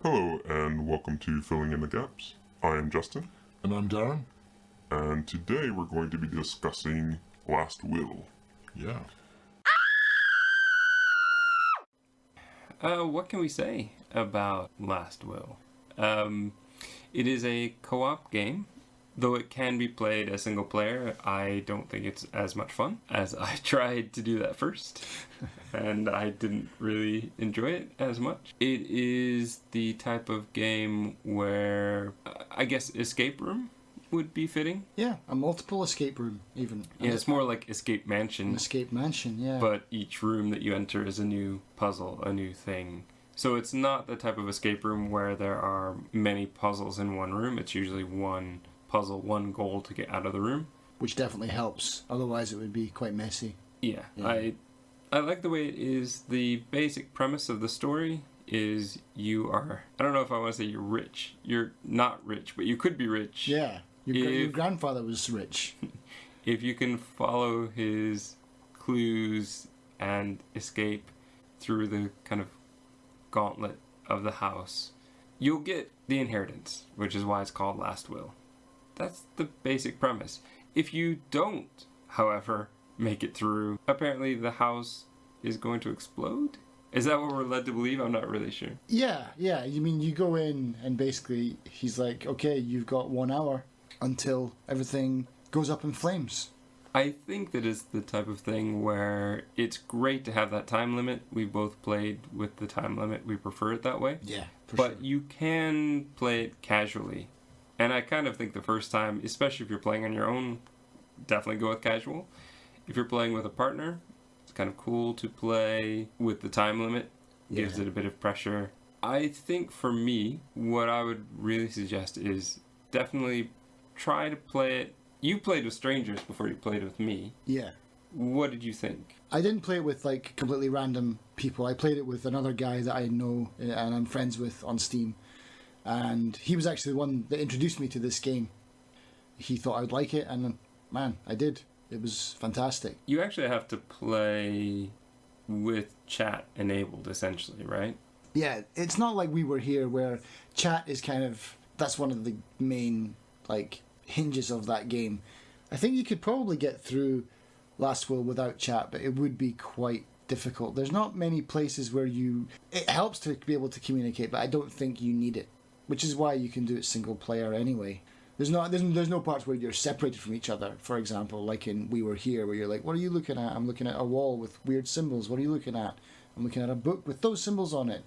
Hello and welcome to Filling in the Gaps. I am Justin, And I'm Darren. and today we're going to be discussing Last Will. Yeah. What can we say about Last Will? It is a co-op game. Though it can be played as single player, I don't think it's as much fun, as I tried to do that first, and I didn't really enjoy it as much. It is the type of game where, I guess, escape room would be fitting. Yeah, a multiple escape room, even. Yeah, it's more like Escape Mansion. An escape mansion, yeah. But each room that you enter is a new puzzle, a new thing. So it's not the type of escape room where there are many puzzles in one room. It's usually one puzzle, one goal to get out of the room. Which definitely helps, otherwise it would be quite messy. Yeah. Yeah. I like the way it is. The basic premise of the story is you are, I don't know if I want to say you're rich. You're not rich, but you could be rich. Yeah, your grandfather was rich. If you can follow his clues and escape through the kind of gauntlet of the house, you'll get the inheritance, which is why it's called Last Will. That's the basic premise. If you don't, however, make it through, apparently the house is going to explode? Is that what we're led to believe? I'm not really sure. Yeah. You mean you go in and basically he's like, okay, you've got 1 hour until everything goes up in flames. I think that is the type of thing where it's great to have that time limit. We both played with the time limit. We prefer it that way. Yeah, But you can play it casually. And I kind of think the first time, especially if you're playing on your own, definitely go with casual. If you're playing with a partner, it's kind of cool to play with the time limit. Gives it a bit of pressure. I think for me, what I would really suggest is definitely try to play it. You played with strangers before you played with me. Yeah. What did you think? I didn't play it with like completely random people. I played it with another guy that I know and I'm friends with on Steam. And he was actually the one that introduced me to this game. He thought I would like it, and man, I did. It was fantastic. You actually have to play with chat enabled, essentially, right? Yeah, it's not like We Were Here, where chat is kind of, that's one of the main like hinges of that game. I think you could probably get through Last Will without chat, but it would be quite difficult. There's not many places where it helps to be able to communicate, but I don't think you need it. Which is why you can do it single player anyway. There's no parts where you're separated from each other. For example, like in We Were Here, where you're like, what are you looking at? I'm looking at a wall with weird symbols. What are you looking at? I'm looking at a book with those symbols on it.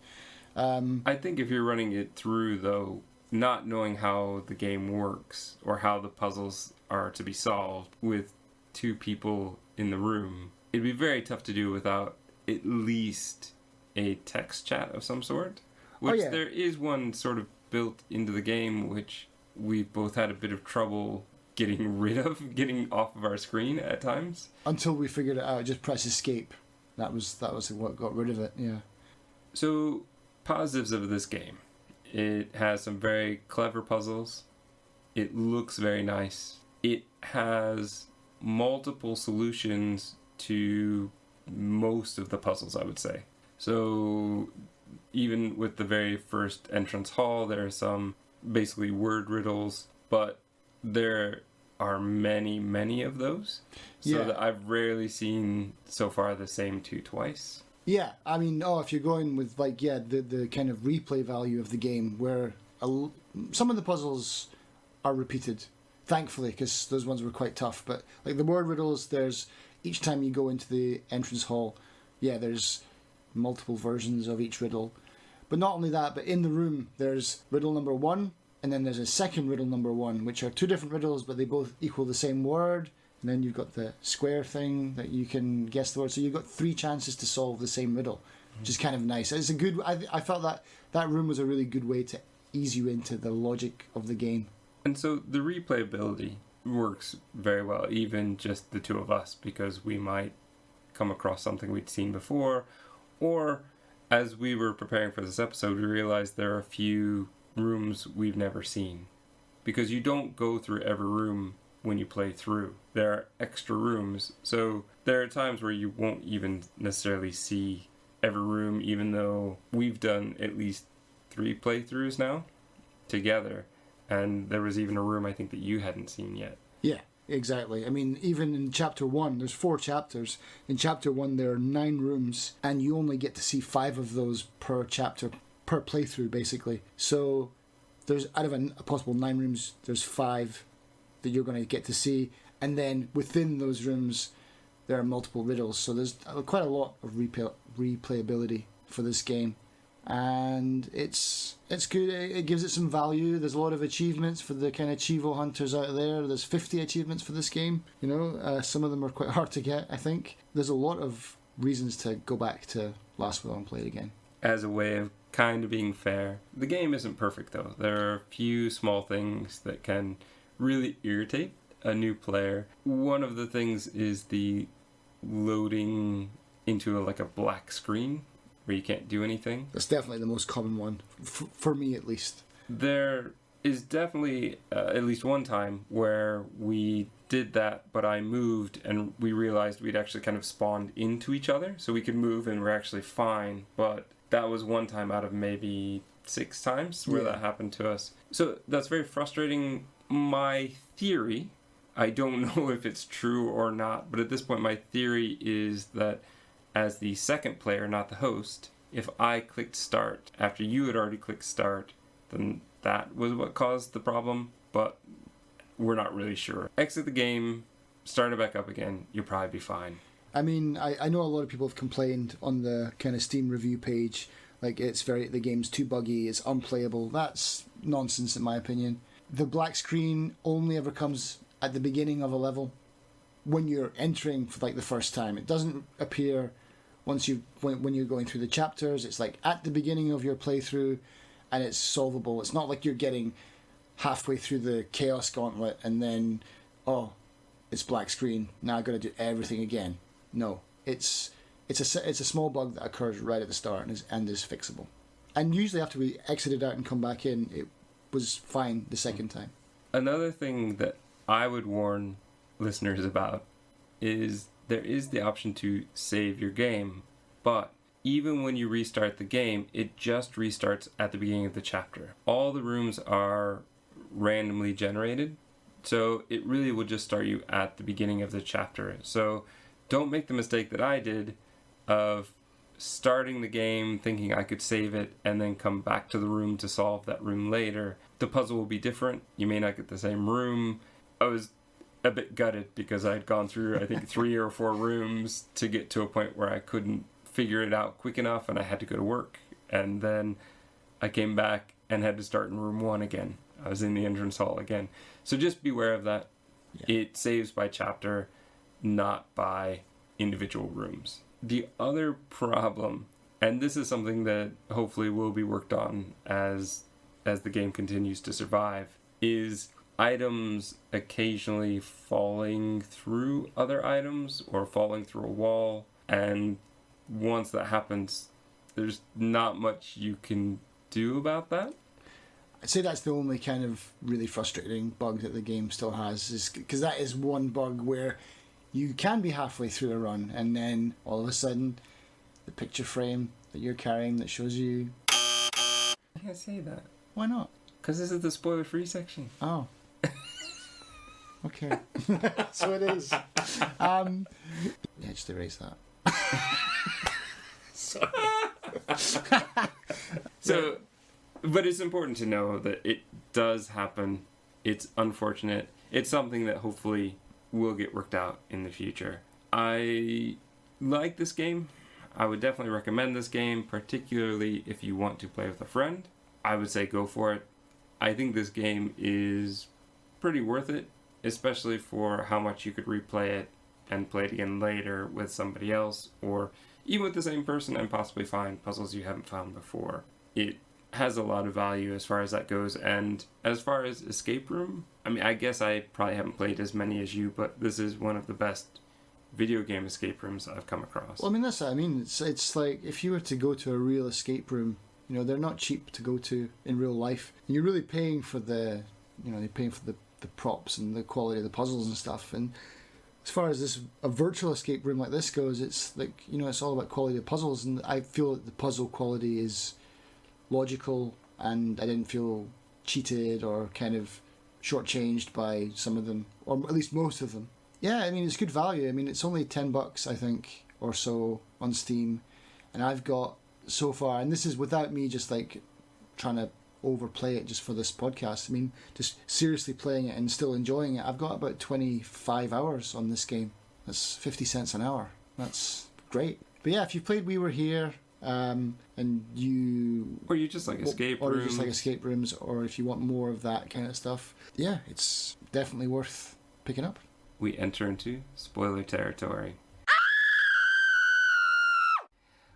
I think if you're running it through, though, not knowing how the game works or how the puzzles are to be solved with two people in the room, it'd be very tough to do without at least a text chat of some sort. Which there is one sort of built into the game, which we've both had a bit of trouble getting rid of, getting off of our screen at times. Until we figured it out, just press escape. That was what got rid of it, yeah. So, positives of this game. It has some very clever puzzles. It looks very nice. It has multiple solutions to most of the puzzles, I would say. So, even with the very first entrance hall, there are some basically word riddles, but there are many, many of those. So that I've rarely seen so far the same two twice. Yeah, I mean, if you're going with like, the kind of replay value of the game, where some of the puzzles are repeated, thankfully, because those ones were quite tough. But like the word riddles, there's each time you go into the entrance hall, there's multiple versions of each riddle. But not only that, but in the room, there's riddle number 1, and then there's a second riddle number 1, which are two different riddles, but they both equal the same word. And then you've got the square thing that you can guess the word. So you've got 3 chances to solve the same riddle, which is kind of nice. It's a good. I felt that room was a really good way to ease you into the logic of the game. And so the replayability works very well, even just the two of us, because we might come across something we'd seen before, or as we were preparing for this episode, we realized there are a few rooms we've never seen. Because you don't go through every room when you play through. There are extra rooms, so there are times where you won't even necessarily see every room, even though we've done at least 3 playthroughs now together, and there was even a room I think that you hadn't seen yet. Yeah, exactly. I mean, even in chapter 1, there's 4 chapters. In chapter 1, there are 9 rooms, and you only get to see 5 of those per chapter, per playthrough, basically. So there's, out of a possible 9 rooms, there's 5 that you're going to get to see, and then within those rooms, there are multiple riddles. So there's quite a lot of replayability for this game. And it's good. It gives it some value. There's a lot of achievements for the kind of Chivo hunters out there. There's 50 achievements for this game. You know, some of them are quite hard to get, I think. There's a lot of reasons to go back to Last Will and play it again. As a way of kind of being fair, the game isn't perfect though. There are a few small things that can really irritate a new player. One of the things is the loading into like a black screen where you can't do anything. That's definitely the most common one, for me at least. There is definitely at least one time where we did that, but I moved and we realized we'd actually kind of spawned into each other, so we could move and we're actually fine. But that was one time out of maybe 6 times where that happened to us. So that's very frustrating. My theory, I don't know if it's true or not, but at this point my theory is that as the second player, not the host, if I clicked start after you had already clicked start, then that was what caused the problem, but we're not really sure. Exit the game, start it back up again, you'll probably be fine. I mean, I know a lot of people have complained on the kind of Steam review page, like the game's too buggy, it's unplayable. That's nonsense in my opinion. The black screen only ever comes at the beginning of a level when you're entering for like the first time. It doesn't appear once when you're going through the chapters. It's like at the beginning of your playthrough, and it's solvable. It's not like you're getting halfway through the Chaos Gauntlet and then, oh, it's black screen, now I've got to do everything again. No, it's a small bug that occurs right at the start and is fixable. And usually after we exited out and come back in, it was fine the second time. Another thing that I would warn listeners about is there is the option to save your game, but even when you restart the game, it just restarts at the beginning of the chapter. All the rooms are randomly generated, so it really will just start you at the beginning of the chapter. So don't make the mistake that I did of starting the game thinking I could save it and then come back to the room to solve that room later. The puzzle will be different. You may not get the same room. I was a bit gutted because I'd gone through, I think, 3 or 4 rooms to get to a point where I couldn't figure it out quick enough and I had to go to work. And then I came back and had to start in room 1 again. I was in the entrance hall again. So just beware of that. Yeah. It saves by chapter, not by individual rooms. The other problem, and this is something that hopefully will be worked on as the game continues to survive, is items occasionally falling through other items or falling through a wall. And once that happens, there's not much you can do about that. I'd say that's the only kind of really frustrating bug that the game still has, is because that is one bug where you can be halfway through a run and then all of a sudden the picture frame that you're carrying that shows you... I can't say that. Why not? Because this is the spoiler-free section. Oh. Okay. So it is. Yeah, just erase that. Sorry. So, but it's important to know that it does happen. It's unfortunate. It's something that hopefully will get worked out in the future. I like this game. I would definitely recommend this game, particularly if you want to play with a friend. I would say go for it. I think this game is pretty worth it, especially for how much you could replay it and play it again later with somebody else, or even with the same person, and possibly find puzzles you haven't found before. It has a lot of value as far as that goes. And as far as escape room, I mean, I guess I probably haven't played as many as you, but this is one of the best video game escape rooms I've come across. Well, I mean, that's what I mean. It's like if you were to go to a real escape room, you know, they're not cheap to go to in real life. And you're really paying for the props and the quality of the puzzles and stuff. And as far as a virtual escape room like this goes, it's like, you know, it's all about quality of puzzles, and I feel that the puzzle quality is logical and I didn't feel cheated or kind of shortchanged by some of them, or at least most of them. Yeah, I mean, it's good value. I mean, it's only $10, I think, or so on Steam, and I've got so far, and this is without me just like trying to overplay it just for this podcast. I mean, just seriously playing it and still enjoying it. I've got about 25 hours on this game. That's 50 cents an hour. That's great. But yeah, if you've played We Were Here, and you... Or you just like escape or rooms. Or you just like escape rooms, or if you want more of that kind of stuff, yeah, it's definitely worth picking up. We enter into spoiler territory.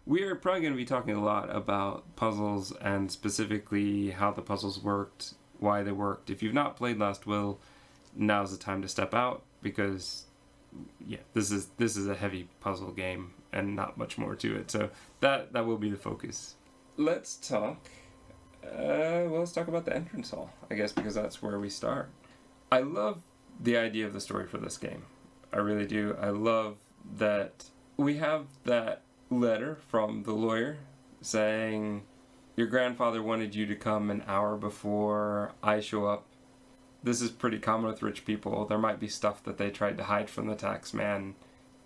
We are probably going to be talking a lot about puzzles and specifically how the puzzles worked, why they worked. If you've not played Last Will, now's the time to step out because, yeah, this is a heavy puzzle game and not much more to it. So that will be the focus. Let's talk. Let's talk about the entrance hall, I guess, because that's where we start. I love the idea of the story for this game. I really do. I love that we have that letter from the lawyer saying your grandfather wanted you to come an hour before I show up. This is pretty common with rich people. There might be stuff that they tried to hide from the tax man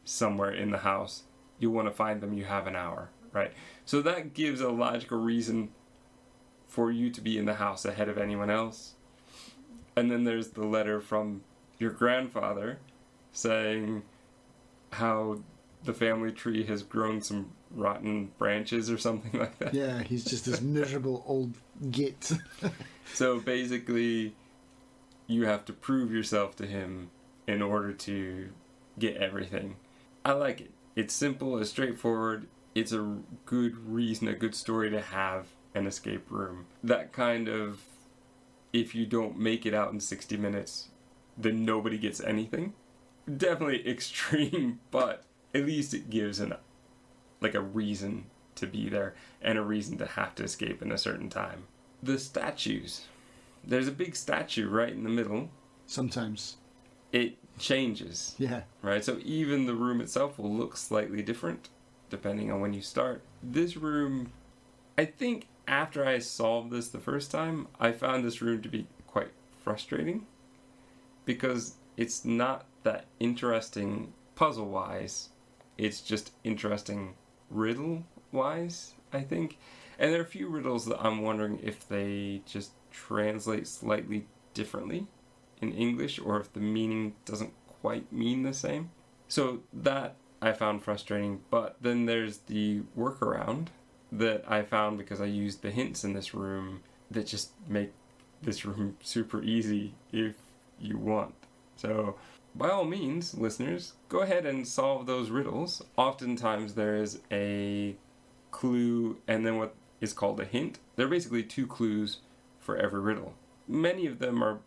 somewhere in the house. You want to find them, you have an hour, right? So that gives a logical reason for you to be in the house ahead of anyone else. And then there's the letter from your grandfather saying how the family tree has grown some rotten branches or something like that. Yeah, he's just this miserable old git. So basically, you have to prove yourself to him in order to get everything. I like it. It's simple, it's straightforward. It's a good reason, a good story to have an escape room. That kind of, if you don't make it out in 60 minutes, then nobody gets anything. Definitely extreme, but at least it gives a reason to be there and a reason to have to escape in a certain time. The statues. There's a big statue right in the middle. Sometimes. It changes. Yeah. Right? So even the room itself will look slightly different depending on when you start. This room, I think after I solved this the first time, I found this room to be quite frustrating because it's not that interesting puzzle-wise. It's just interesting riddle-wise, I think. And there are a few riddles that I'm wondering if they just translate slightly differently in English or if the meaning doesn't quite mean the same. So that I found frustrating. But then there's the workaround that I found because I used the hints in this room that just make this room super easy if you want. So by all means, listeners, go ahead and solve those riddles. Oftentimes there is a clue and then what is called a hint. There are basically 2 clues for every riddle. Many of them are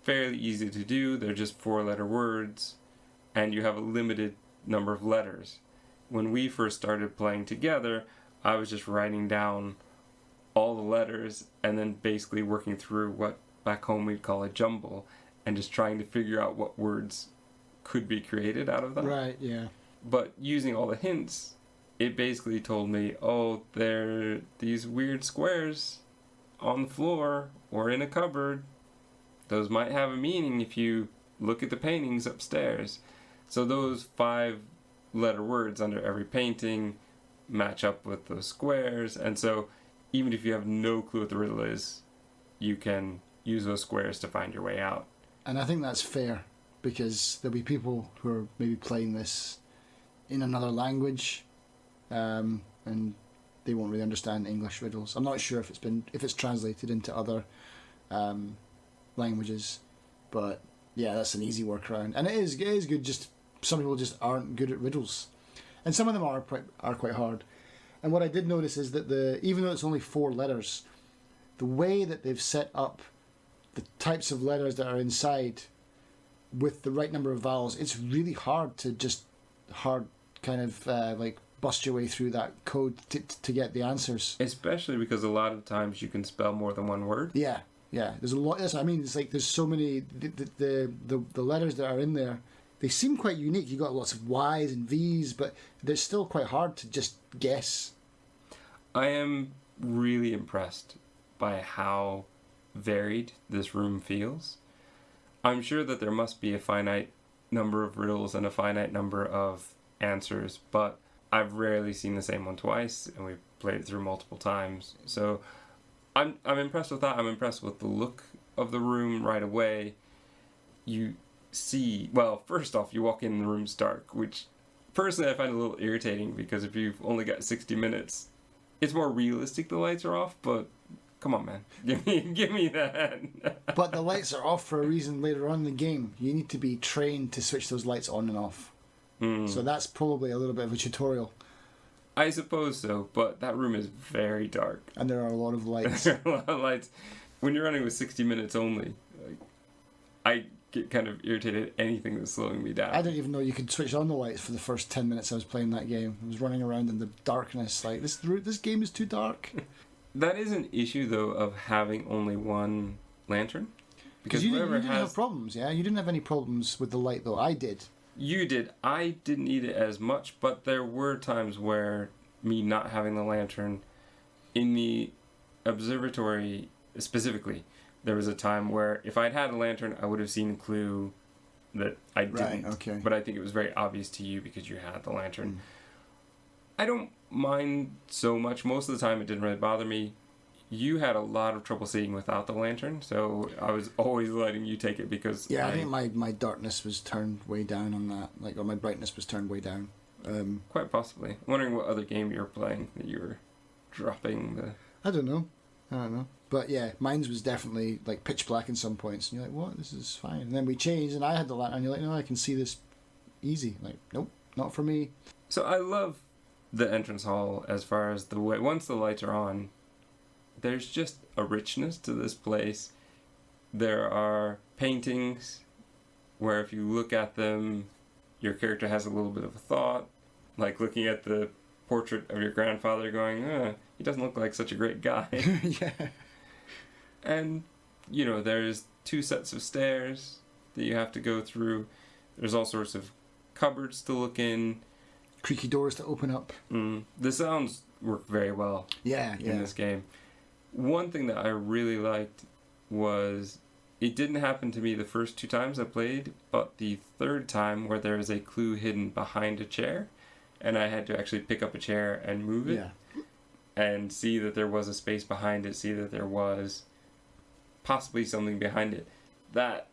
fairly easy to do. They're just 4-letter words and you have a limited number of letters. When we first started playing together, I was just writing down all the letters and then basically working through what back home we'd call a jumble and just trying to figure out what words could be created out of that. Right, yeah. But using all the hints, it basically told me, oh, there are these weird squares on the floor or in a cupboard. Those might have a meaning if you look at the paintings upstairs. So those 5-letter words under every painting match up with those squares. And so even if you have no clue what the riddle is, you can use those squares to find your way out. And I think that's fair, because there'll be people who are maybe playing this in another language, and they won't really understand English riddles. I'm not sure if it's translated into other languages, but yeah, that's an easy workaround. And it is good. Just some people just aren't good at riddles, and some of them are quite hard. And what I did notice is that even though it's only 4 letters, the way that they've set up the types of letters that are inside with the right number of vowels, it's really hard to bust your way through that code to get the answers. Especially because a lot of times you can spell more than one word. Yeah. There's a lot. That's what I mean. It's like there's so many. The letters that are in there, they seem quite unique. You got lots of Y's and V's, but they're still quite hard to just guess. I am really impressed by how varied this room feels. I'm sure that there must be a finite number of riddles and a finite number of answers, but I've rarely seen the same one twice, and we've played it through multiple times. So I'm impressed with that. I'm impressed with the look of the room right away. You see, well, first off, you walk in, the room's dark, which personally I find a little irritating, because if you've only got 60 minutes, it's more realistic the lights are off, but come on, man. Give me that. But the lights are off for a reason later on in the game. You need to be trained to switch those lights on and off. So that's probably a little bit of a tutorial. I suppose so, but that room is very dark. And there are a lot of lights. There are a lot of lights. When you're running with 60 minutes only, like, I get kind of irritated at anything that's slowing me down. I didn't even know you could switch on the lights for the first 10 minutes I was playing that game. I was running around in the darkness like, this game is too dark. That is an issue, though, of having only one lantern. Because you didn't have problems, yeah? You didn't have any problems with the light, though. I did. You did. I didn't need it as much, but there were times where me not having the lantern in the observatory specifically, there was a time where if I'd had a lantern, I would have seen a clue that I didn't. Right, okay. But I think it was very obvious to you because you had the lantern. I don't mind so much. Most of the time it didn't really bother me. You had a lot of trouble seeing without the lantern, so I was always letting you take it because... Yeah, I think my darkness was turned way down on that, or my brightness was turned way down. Quite possibly. I'm wondering what other game you were playing that you were dropping the... I don't know. But yeah, mine's was definitely like pitch black in some points. And you're like, what? This is fine. And then we changed and I had the lantern and you're like, no, I can see this easy. Like, nope, not for me. So I love the entrance hall as far as the way... Once the lights are on, there's just a richness to this place. There are paintings where if you look at them, your character has a little bit of a thought. Like looking at the portrait of your grandfather going, he doesn't look like such a great guy. Yeah. And, there's 2 sets of stairs that you have to go through. There's all sorts of cupboards to look in. Creaky doors to open up. The sounds work very well in this game. One thing that I really liked was, it didn't happen to me the first 2 times I played, but the 3rd time where there is a clue hidden behind a chair, and I had to actually pick up a chair and move it, and see that there was a space behind it, see that there was possibly something behind it. That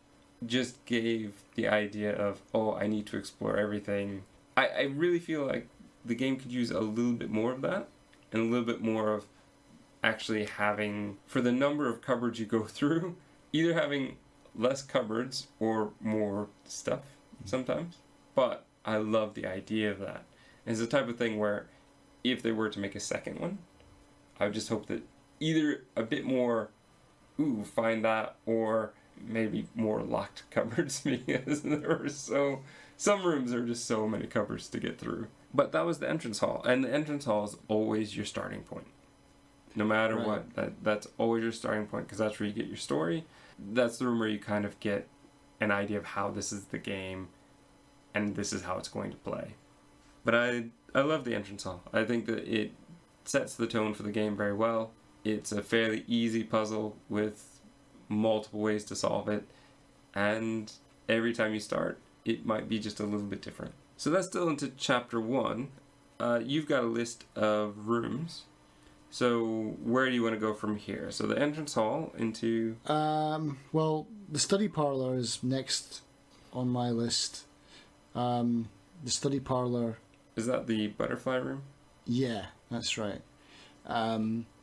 just gave the idea of, I need to explore everything. I really feel like the game could use a little bit more of that, and a little bit more of actually having, for the number of cupboards you go through, either having less cupboards or more stuff sometimes. But I love the idea of that. It's the type of thing where if they were to make a second one, I would just hope that either a bit more, find that, or maybe more locked cupboards, because there are some rooms are just so many cupboards to get through. But that was the entrance hall, and the entrance hall is always your starting point. No matter what, that's always your starting point, because that's where you get your story. That's the room where you kind of get an idea of how this is the game, and this is how it's going to play. But I love the entrance hall. I think that it sets the tone for the game very well. It's a fairly easy puzzle with multiple ways to solve it, and every time you start, it might be just a little bit different. So that's still into chapter 1. You've got a list of rooms. So where do you want to go from here? So the entrance hall into... Well, the study parlour is next on my list. The study parlour... Is that the butterfly room? Yeah, that's right.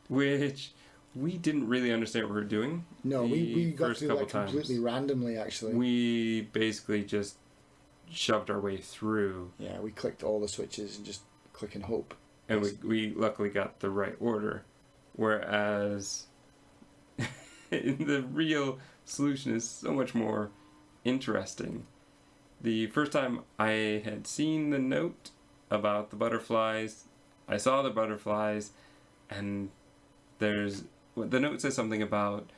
Which we didn't really understand what we were doing. No, we got through that completely randomly, actually. We basically just shoved our way through. Yeah, we clicked all the switches and just click and hope. And we luckily got the right order. Whereas the real solution is so much more interesting. The first time I had seen the note about the butterflies, I saw the butterflies, and the note says something about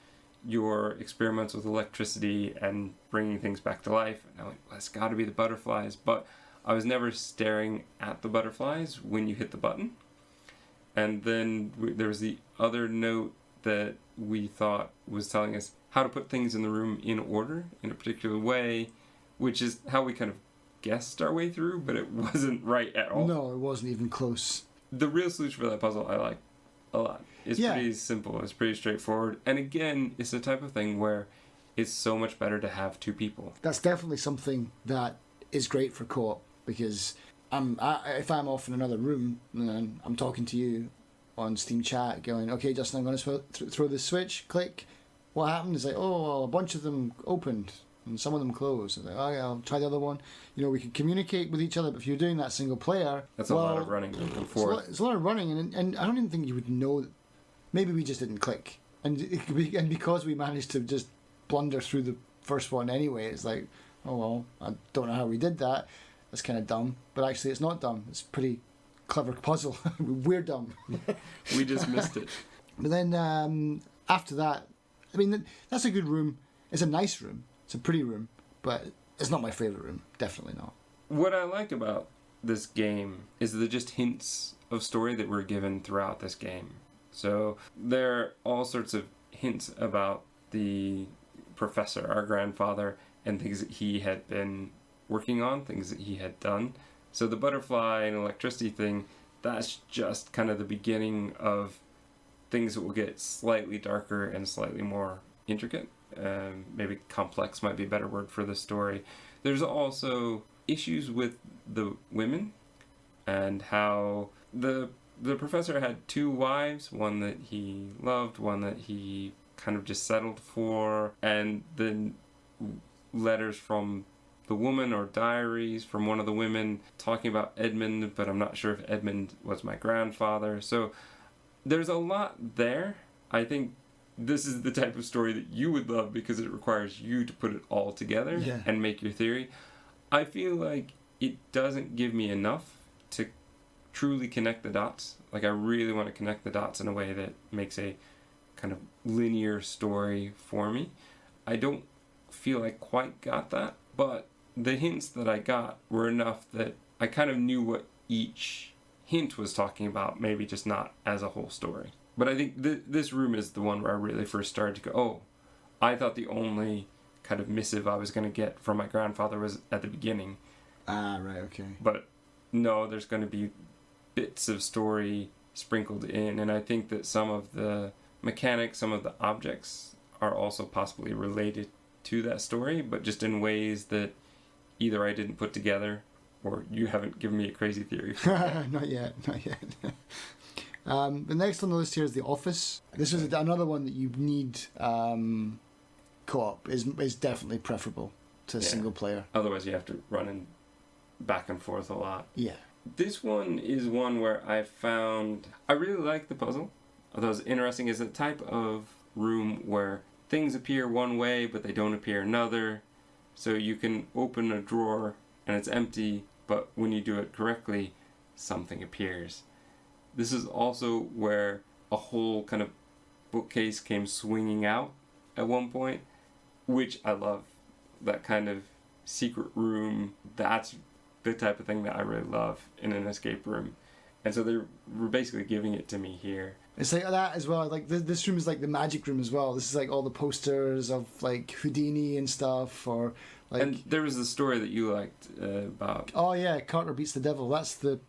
your experiments with electricity and bringing things back to life. And I went, well, that's got to be the butterflies. But I was never staring at the butterflies when you hit the button. And then there was the other note that we thought was telling us how to put things in the room in order, in a particular way, which is how we kind of guessed our way through, but it wasn't right at all. No, it wasn't even close. The real solution for that puzzle I like a lot. It's pretty simple, it's pretty straightforward, and again, it's the type of thing where it's so much better to have two people. That's definitely something that is great for co-op, because if I'm off in another room and I'm talking to you on Steam chat going, okay, Justin, I'm going to throw this switch, click. What happened is like, oh, well, a bunch of them opened and some of them closed. And like, oh, yeah, I'll try the other one. You know, we can communicate with each other, but if you're doing that single player... That's a lot of running back and forth. It's a lot of running, and I don't even think you would know... Maybe we just didn't click. And because we managed to just blunder through the first one anyway, it's like, oh, well, I don't know how we did that. That's kind of dumb. But actually, it's not dumb. It's a pretty clever puzzle. We're dumb. We just missed it. But then after that, I mean, that's a good room. It's a nice room. It's a pretty room. But it's not my favourite room. Definitely not. What I like about this game is the just hints of story that we're given throughout this game. So there are all sorts of hints about the professor, our grandfather, and things that he had been working on, things that he had done. So the butterfly and electricity thing, that's just kind of the beginning of things that will get slightly darker and slightly more intricate. Maybe complex might be a better word for the story. There's also issues with the women and how the professor had two wives, one that he loved, one that he kind of just settled for, and then letters from the woman or diaries from one of the women talking about Edmund, but I'm not sure if Edmund was my grandfather. So there's a lot there. I think this is the type of story that you would love because it requires you to put it all together and make your theory. I feel like it doesn't give me enough to truly connect the dots. Like, I really want to connect the dots in a way that makes a kind of linear story for me. I don't feel I quite got that, but the hints that I got were enough that I kind of knew what each hint was talking about, maybe just not as a whole story. But I think this room is the one where I really first started to go, oh, I thought the only kind of missive I was going to get from my grandfather was at the beginning. Ah, right, okay. But no, there's going to be bits of story sprinkled in, and I think that some of the mechanics, some of the objects are also possibly related to that story, but just in ways that either I didn't put together or you haven't given me a crazy theory. Not yet. The next on the list here is The Office. This is another one that you need co-op. Is definitely preferable to single player. Otherwise you have to run in back and forth a lot. Yeah. This one is one where I found I really like the puzzle. Although it's interesting, is a type of room where things appear one way but they don't appear another. So you can open a drawer and it's empty, but when you do it correctly, something appears. This is also where a whole kind of bookcase came swinging out at one point, which I love. That kind of secret room, that's the type of thing that I really love in an escape room. And so they were basically giving it to me here. It's like that as well. Like this room is like the magic room as well. This is like all the posters of like Houdini and stuff, or like. And there was a story that you liked about. Oh yeah, Carter Beats the Devil. That's the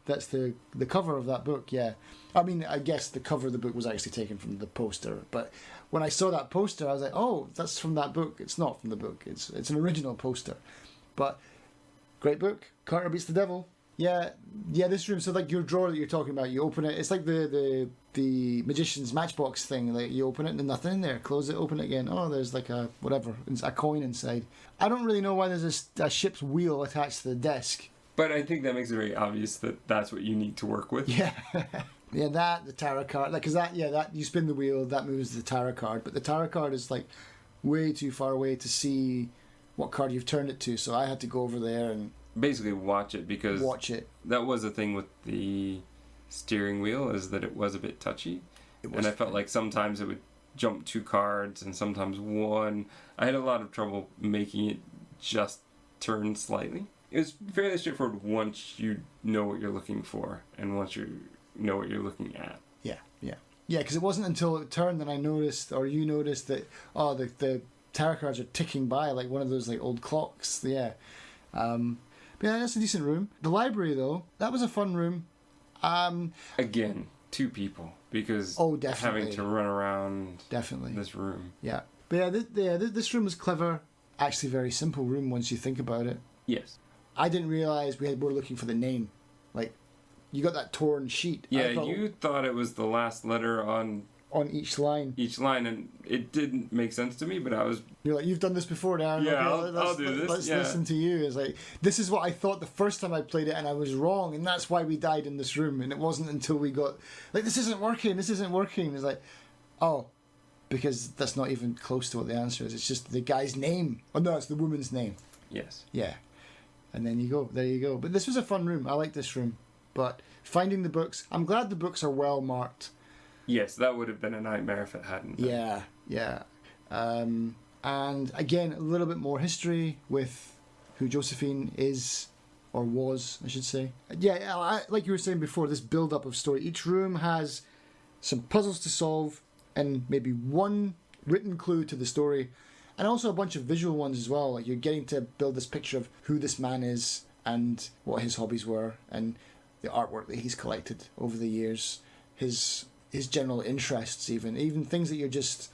cover of that book. Yeah, I mean, I guess the cover of the book was actually taken from the poster. But when I saw that poster, I was like, oh, that's from that book. It's not from the book. It's an original poster. But great book, Carter Beats the Devil. Yeah. This room. So like your drawer that you're talking about, you open it. It's like the magician's matchbox thing. Like you open it and there's nothing in there. Close it, open it again. Oh, there's like a coin inside. I don't really know why there's a ship's wheel attached to the desk. But I think that makes it very obvious that that's what you need to work with. Yeah. Yeah, the tarot card. Like, cause that you spin the wheel, that moves the tarot card. But the tarot card is like way too far away to see what card you've turned it to. So I had to go over there and basically watch it, because that was the thing with the steering wheel, is that it was a bit touchy, and I felt like sometimes it would jump 2 cards and sometimes 1. I had a lot of trouble making it just turn slightly. It was fairly straightforward once you know what you're looking for and once you know what you're looking at. Yeah. Yeah, because it wasn't until it turned that I noticed, or you noticed, that, the tarot cards are ticking by like one of those like old clocks. Yeah. But yeah, that's a decent room. The library, though, that was a fun room. Again, 2 people, because Definitely. having to run around Definitely. this room. Yeah. But yeah, this room was clever. Actually, very simple room once you think about it. Yes. I didn't realise we were looking for the name. Like, you got that torn sheet. Yeah, you thought it was the last letter on each line. And it didn't make sense to me, but I was... You're like, you've done this before, Darren. Yeah, okay, I'll do this. Let's yeah. listen to you. It's like, this is what I thought the first time I played it, and I was wrong, and that's why we died in this room. And it wasn't until we got, like, this isn't working. It's like, oh, because that's not even close to what the answer is. It's just the guy's name. Oh, no, it's the woman's name. Yes. Yeah. And then there you go. But this was a fun room. I like this room. But finding the books, I'm glad the books are well marked. Yes, that would have been a nightmare if it hadn't been. Yeah. And again, a little bit more history with who Josephine is, or was, I should say. Yeah, like you were saying before, this build-up of story. Each room has some puzzles to solve and maybe one written clue to the story, and also a bunch of visual ones as well. Like, you're getting to build this picture of who this man is and what his hobbies were, and the artwork that he's collected over the years, his general interests, even things that you're just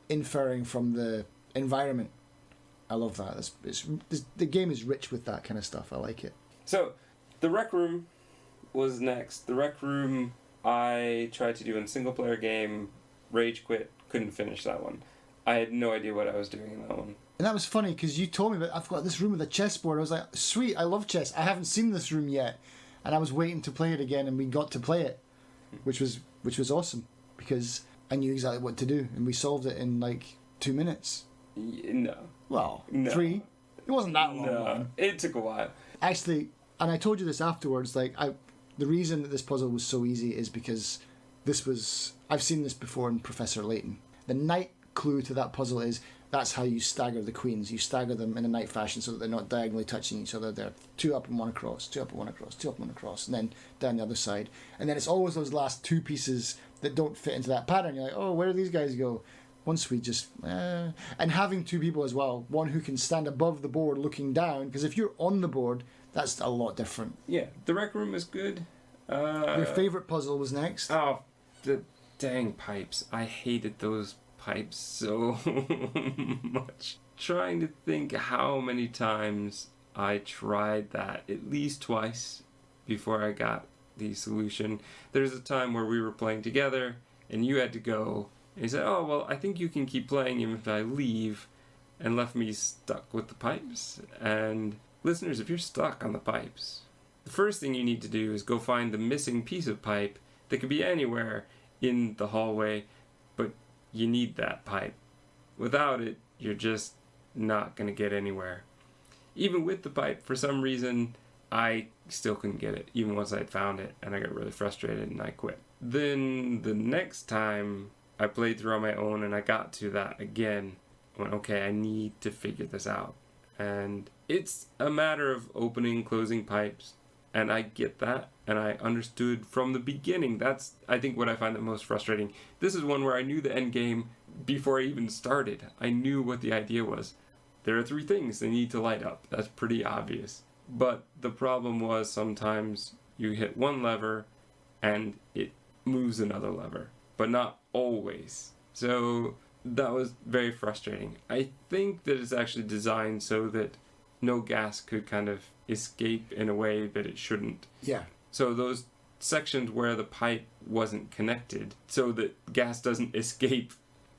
inferring from the environment. I love that. The game is rich with that kind of stuff. I like it. So, the Rec Room was next. The Rec Room I tried to do in single player game, rage quit, couldn't finish that one. I had no idea what I was doing in that one. And that was funny because you told me that I've got this room with a chessboard. I was like, sweet, I love chess. I haven't seen this room yet. And I was waiting to play it again, and we got to play it, which was awesome because I knew exactly what to do, and we solved it in like 2 minutes. No. Well, No. 3. It wasn't that long. No, it took a while. Actually, and I told you this afterwards, like, the reason that this puzzle was so easy is because I've seen this before in Professor Layton. The knight clue to that puzzle is that's how you stagger the queens. You stagger them in a knight fashion so that they're not diagonally touching each other. They're 2 up and 1 across, 2 up and 1 across, 2 up and 1 across, and then down the other side. And then it's always those last 2 pieces that don't fit into that pattern. You're like, oh, where do these guys go? Once we just... And having 2 people as well, one who can stand above the board looking down, because if you're on the board, that's a lot different. Yeah, the Rec Room is good. Your favourite puzzle was next? Oh, the dang pipes. I hated those pipes so much. Trying to think how many times I tried that, at least twice before I got the solution. There's a time where we were playing together and you had to go, and he said, oh, well, I think you can keep playing even if I leave, and left me stuck with the pipes. And listeners, if you're stuck on the pipes, the first thing you need to do is go find the missing piece of pipe that could be anywhere in the hallway, but you need that pipe. Without it, you're just not going to get anywhere. Even with the pipe, for some reason, I still couldn't get it, even once I'd found it, and I got really frustrated and I quit. Then the next time I played through on my own and I got to that again, I went, okay, I need to figure this out. And it's a matter of opening, closing pipes, and I get that, and I understood from the beginning. That's, I think, what I find the most frustrating. This is one where I knew the end game before I even started. I knew what the idea was. There are 3 things they need to light up. That's pretty obvious. But the problem was sometimes you hit one lever and it moves another lever, but not always. So that was very frustrating. I think that it's actually designed so that no gas could kind of escape in a way that it shouldn't. Yeah. So those sections where the pipe wasn't connected so that gas doesn't escape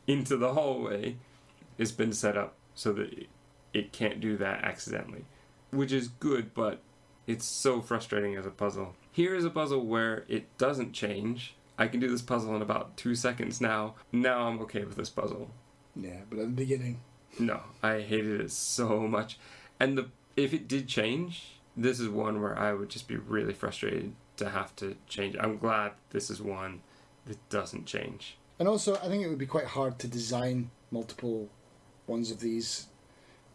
into the hallway has been set up so that it can't do that accidentally, which is good, but it's so frustrating as a puzzle. Here is a puzzle where it doesn't change. I can do this puzzle in about 2 seconds now. Now I'm okay with this puzzle. Yeah, but at the beginning... No, I hated it so much. And if it did change, this is one where I would just be really frustrated to have to change. I'm glad this is one that doesn't change. And also, I think it would be quite hard to design multiple ones of these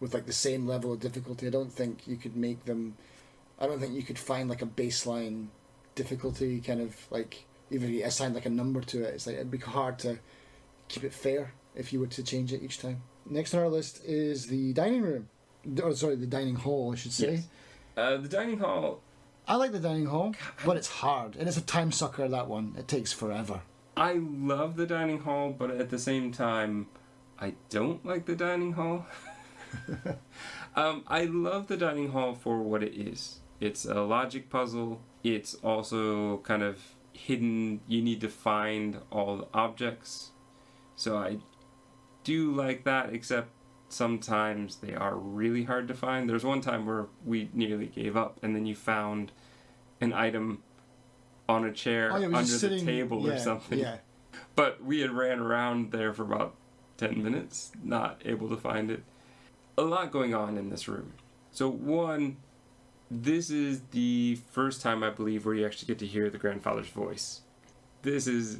with like the same level of difficulty. I don't think you could make them... I don't think you could find like a baseline difficulty kind of like even if you assign like a number to it, it's like it'd be hard to keep it fair if you were to change it each time. Next on our list is the dining room. Or sorry, the dining hall, I should say. Yes. The dining hall. I like the dining hall, but it's hard. And it's a time sucker, that one. It takes forever. I love the dining hall, but at the same time, I don't like the dining hall. I love the dining hall for what it is. It's a logic puzzle. It's also kind of hidden. You need to find all the objects. So I do like that, except sometimes they are really hard to find. There's one time where we nearly gave up, and then you found an item on a chair under the table or something. Yeah. But we had ran around there for about 10 minutes, not able to find it. A lot going on in this room. So one, this is the first time, I believe, where you actually get to hear the grandfather's voice. This is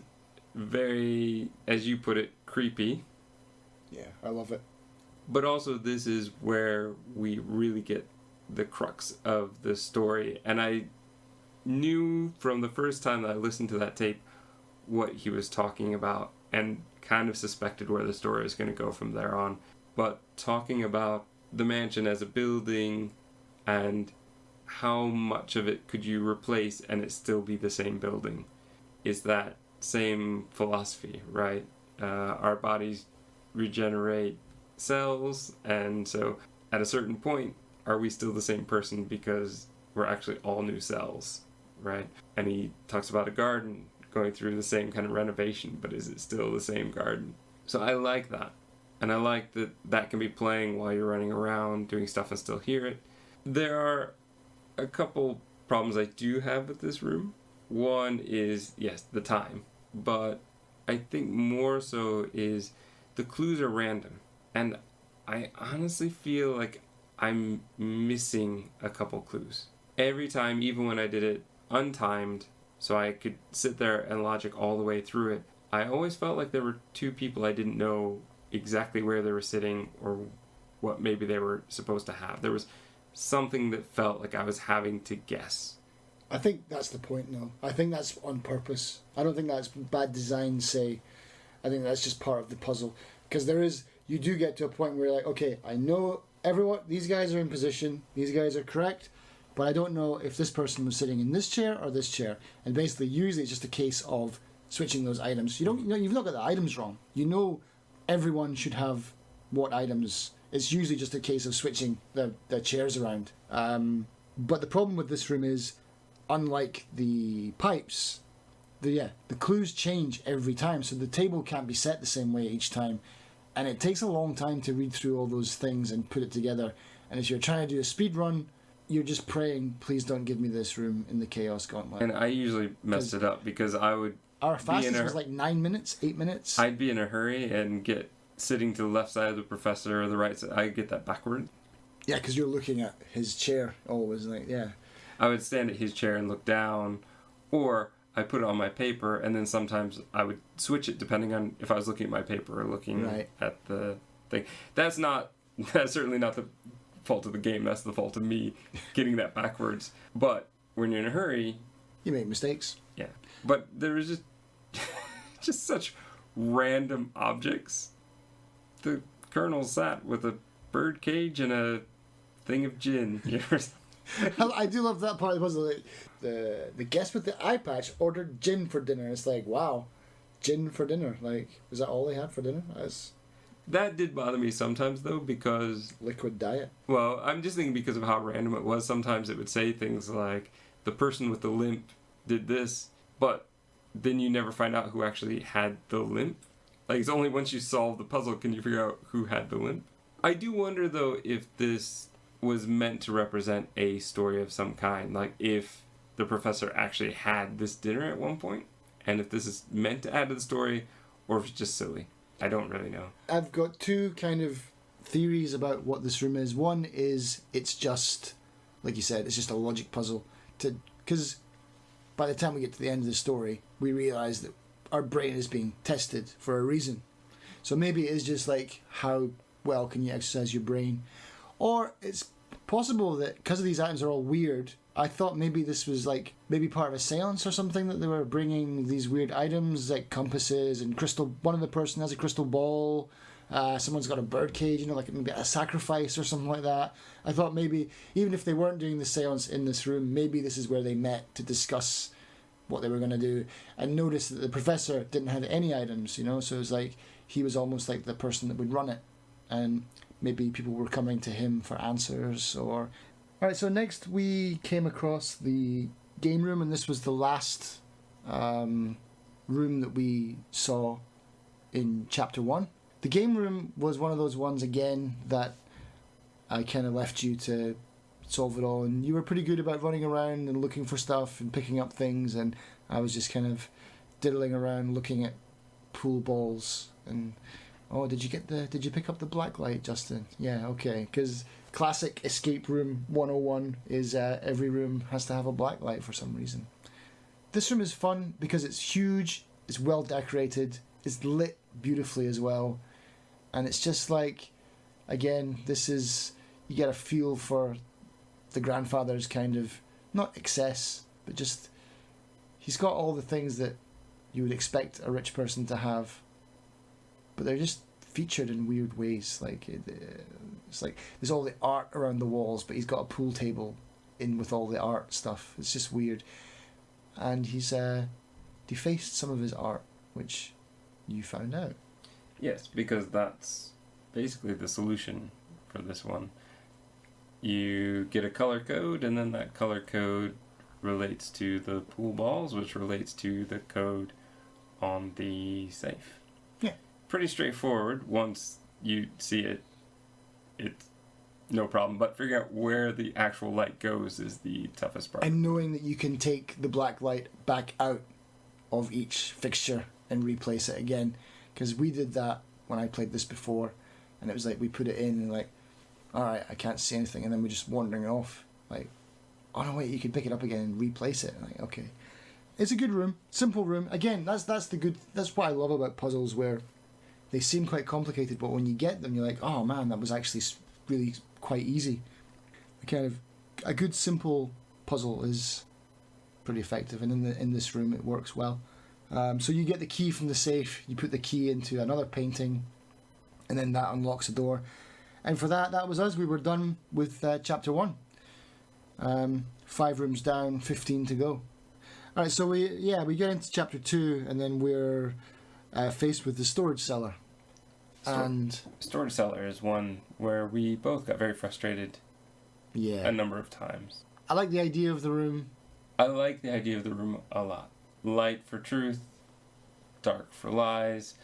very, as you put it, creepy. Yeah, I love it. But also this is where we really get the crux of the story. And I knew from the first time that I listened to that tape what he was talking about and kind of suspected where the story was going to go from there on. But talking about the mansion as a building and how much of it could you replace and it still be the same building is that same philosophy, right? Our bodies regenerate cells, and so at a certain point, are we still the same person because we're actually all new cells, right? And he talks about a garden going through the same kind of renovation, but is it still the same garden? So I like that. And I like that that can be playing while you're running around doing stuff and still hear it. There are a couple problems I do have with this room. One is, yes, the time. But I think more so is the clues are random. And I honestly feel like I'm missing a couple clues. Every time, even when I did it untimed, so I could sit there and logic all the way through it, I always felt like there were two people I didn't know exactly where they were sitting or what maybe they were supposed to have. There was something that felt like I was having to guess. I think that's the point, though. I think that's on purpose. I don't think that's bad design, say. I think that's just part of the puzzle. Because you do get to a point where you're like, okay, I know everyone, these guys are in position, these guys are correct, but I don't know if this person was sitting in this chair or this chair. And basically, usually it's just a case of switching those items. You've not got the items wrong. You know everyone should have what items. It's usually just a case of switching the chairs around. But the problem with this room is, unlike the pipes, the clues change every time, so the table can't be set the same way each time, and it takes a long time to read through all those things and put it together. And if you're trying to do a speed run, you're just praying, please don't give me this room in the Chaos Gauntlet. And I usually messed it up because I would our fastest was like 9 minutes, 8 minutes. I'd be in a hurry and get sitting to the left side of the professor or the right side. I get that backward. Yeah, because you're looking at his chair always, like, yeah. I would stand at his chair and look down, or I put it on my paper, and then sometimes I would switch it depending on if I was looking at my paper or looking at the thing. That's certainly not the fault of the game. That's the fault of me getting that backwards. But when you're in a hurry, you make mistakes. Yeah, but there was just such random objects. The colonel sat with a bird cage and a thing of gin. I do love that part of the puzzle. The guest with the eye patch ordered gin for dinner. It's like, wow, gin for dinner. Like, was that all they had for dinner? That did bother me sometimes, though, because... Liquid diet? Well, I'm just thinking because of how random it was. Sometimes it would say things like, the person with the limp did this, but then you never find out who actually had the limp. Like, it's only once you solve the puzzle can you figure out who had the limp. I do wonder, though, if this was meant to represent a story of some kind. Like, if the professor actually had this dinner at one point, and if this is meant to add to the story, or if it's just silly. I don't really know. I've got two kind of theories about what this room is. One is it's just, like you said, it's just a logic puzzle. Because by the time we get to the end of the story, we realise that our brain is being tested for a reason. So maybe it is just like, how well can you exercise your brain? Or it's possible that because these items are all weird, I thought maybe this was like maybe part of a seance or something, that they were bringing these weird items like compasses and crystal. One of the person has a crystal ball. Someone's got a bird cage, like maybe a sacrifice or something like that. I thought maybe even if they weren't doing the seance in this room, maybe this is where they met to discuss what they were going to do. And notice that the professor didn't have any items, so it was like he was almost like the person that would run it, and maybe people were coming to him for answers. Or all right, so next we came across the game room, and this was the last room that we saw in chapter 1. The game room was one of those ones again that I kind of left you to solve it all, and you were pretty good about running around and looking for stuff and picking up things, and I was just kind of diddling around looking at pool balls. And did you pick up the black light, Justin? Yeah, okay, because classic escape room 101 is every room has to have a black light for some reason. This room is fun because it's huge, it's well decorated, it's lit beautifully as well, and it's just like, again, you get a feel for the grandfather's kind of, not excess, but just, he's got all the things that you would expect a rich person to have, but they're just featured in weird ways. Like, it's like there's all the art around the walls, but he's got a pool table in with all the art stuff. It's just weird. And he's defaced some of his art, which you found out. Yes, because that's basically the solution for this one. You get a color code, and then that color code relates to the pool balls, which relates to the code on the safe. Yeah. Pretty straightforward. Once you see it, it's no problem. But figuring out where the actual light goes is the toughest part. And knowing that you can take the black light back out of each fixture and replace it again. Because we did that when I played this before, and it was like we put it in and like, alright, I can't see anything, and then we're just wandering off. Like, oh no, wait, you can pick it up again and replace it. Like, okay. It's a good room, simple room. Again, that's what I love about puzzles, where they seem quite complicated, but when you get them, you're like, oh man, that was actually really quite easy. A good simple puzzle is pretty effective, and in this room it works well. So you get the key from the safe, you put the key into another painting, and then that unlocks a door. And for that was us. We were done with chapter 1. 5 rooms down, 15 to go. All right, so we get into chapter 2, and then we're faced with the storage cellar. Storage cellar is one where we both got very frustrated. Yeah. A number of times. I like the idea of the room. I like the idea of the room a lot. Light for truth, dark for lies.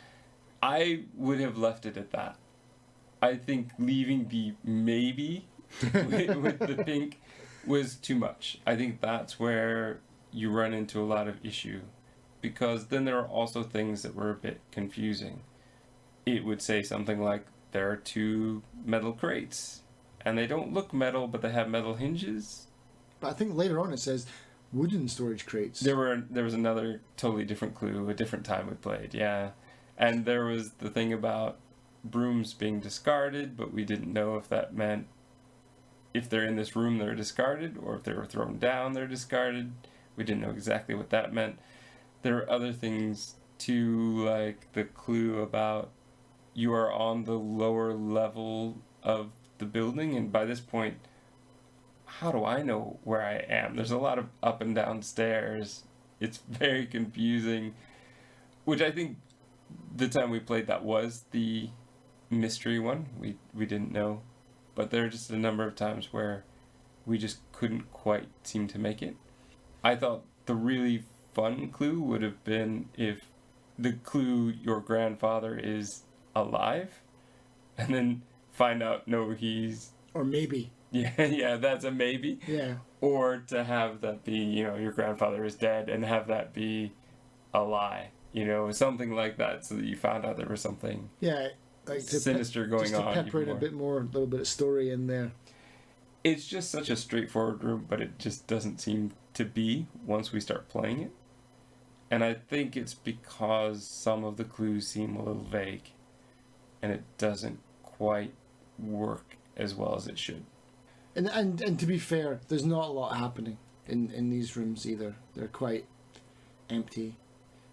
I would have left it at that. I think leaving the maybe with the pink was too much. I think that's where you run into a lot of issue, because then there are also things that were a bit confusing. It would say something like, there are 2 metal crates, and they don't look metal, but they have metal hinges. But I think later on it says wooden storage crates. There was another totally different clue, a different time we played, yeah. And there was the thing about brooms being discarded, but we didn't know if that meant if they're in this room they're discarded, or if they were thrown down they're discarded. We didn't know exactly what that meant. There are other things too, like the clue about you are on the lower level of the building, and by this point, how do I know where I am? There's a lot of up and down stairs. It's very confusing, which I think the time we played that was the mystery one. We didn't know, but there are just a number of times where we just couldn't quite seem to make it. I thought the really fun clue would have been if the clue your grandfather is alive, and then find out no, he's, or maybe, yeah, that's a maybe, yeah, or to have that be, your grandfather is dead, and have that be a lie, something like that, so that you found out there was something like sinister going on. Just to pepper in a little bit of story in there. It's just such a straightforward room, but it just doesn't seem to be once we start playing it. And I think it's because some of the clues seem a little vague, and it doesn't quite work as well as it should. And to be fair, there's not a lot happening. in these rooms either. They're quite empty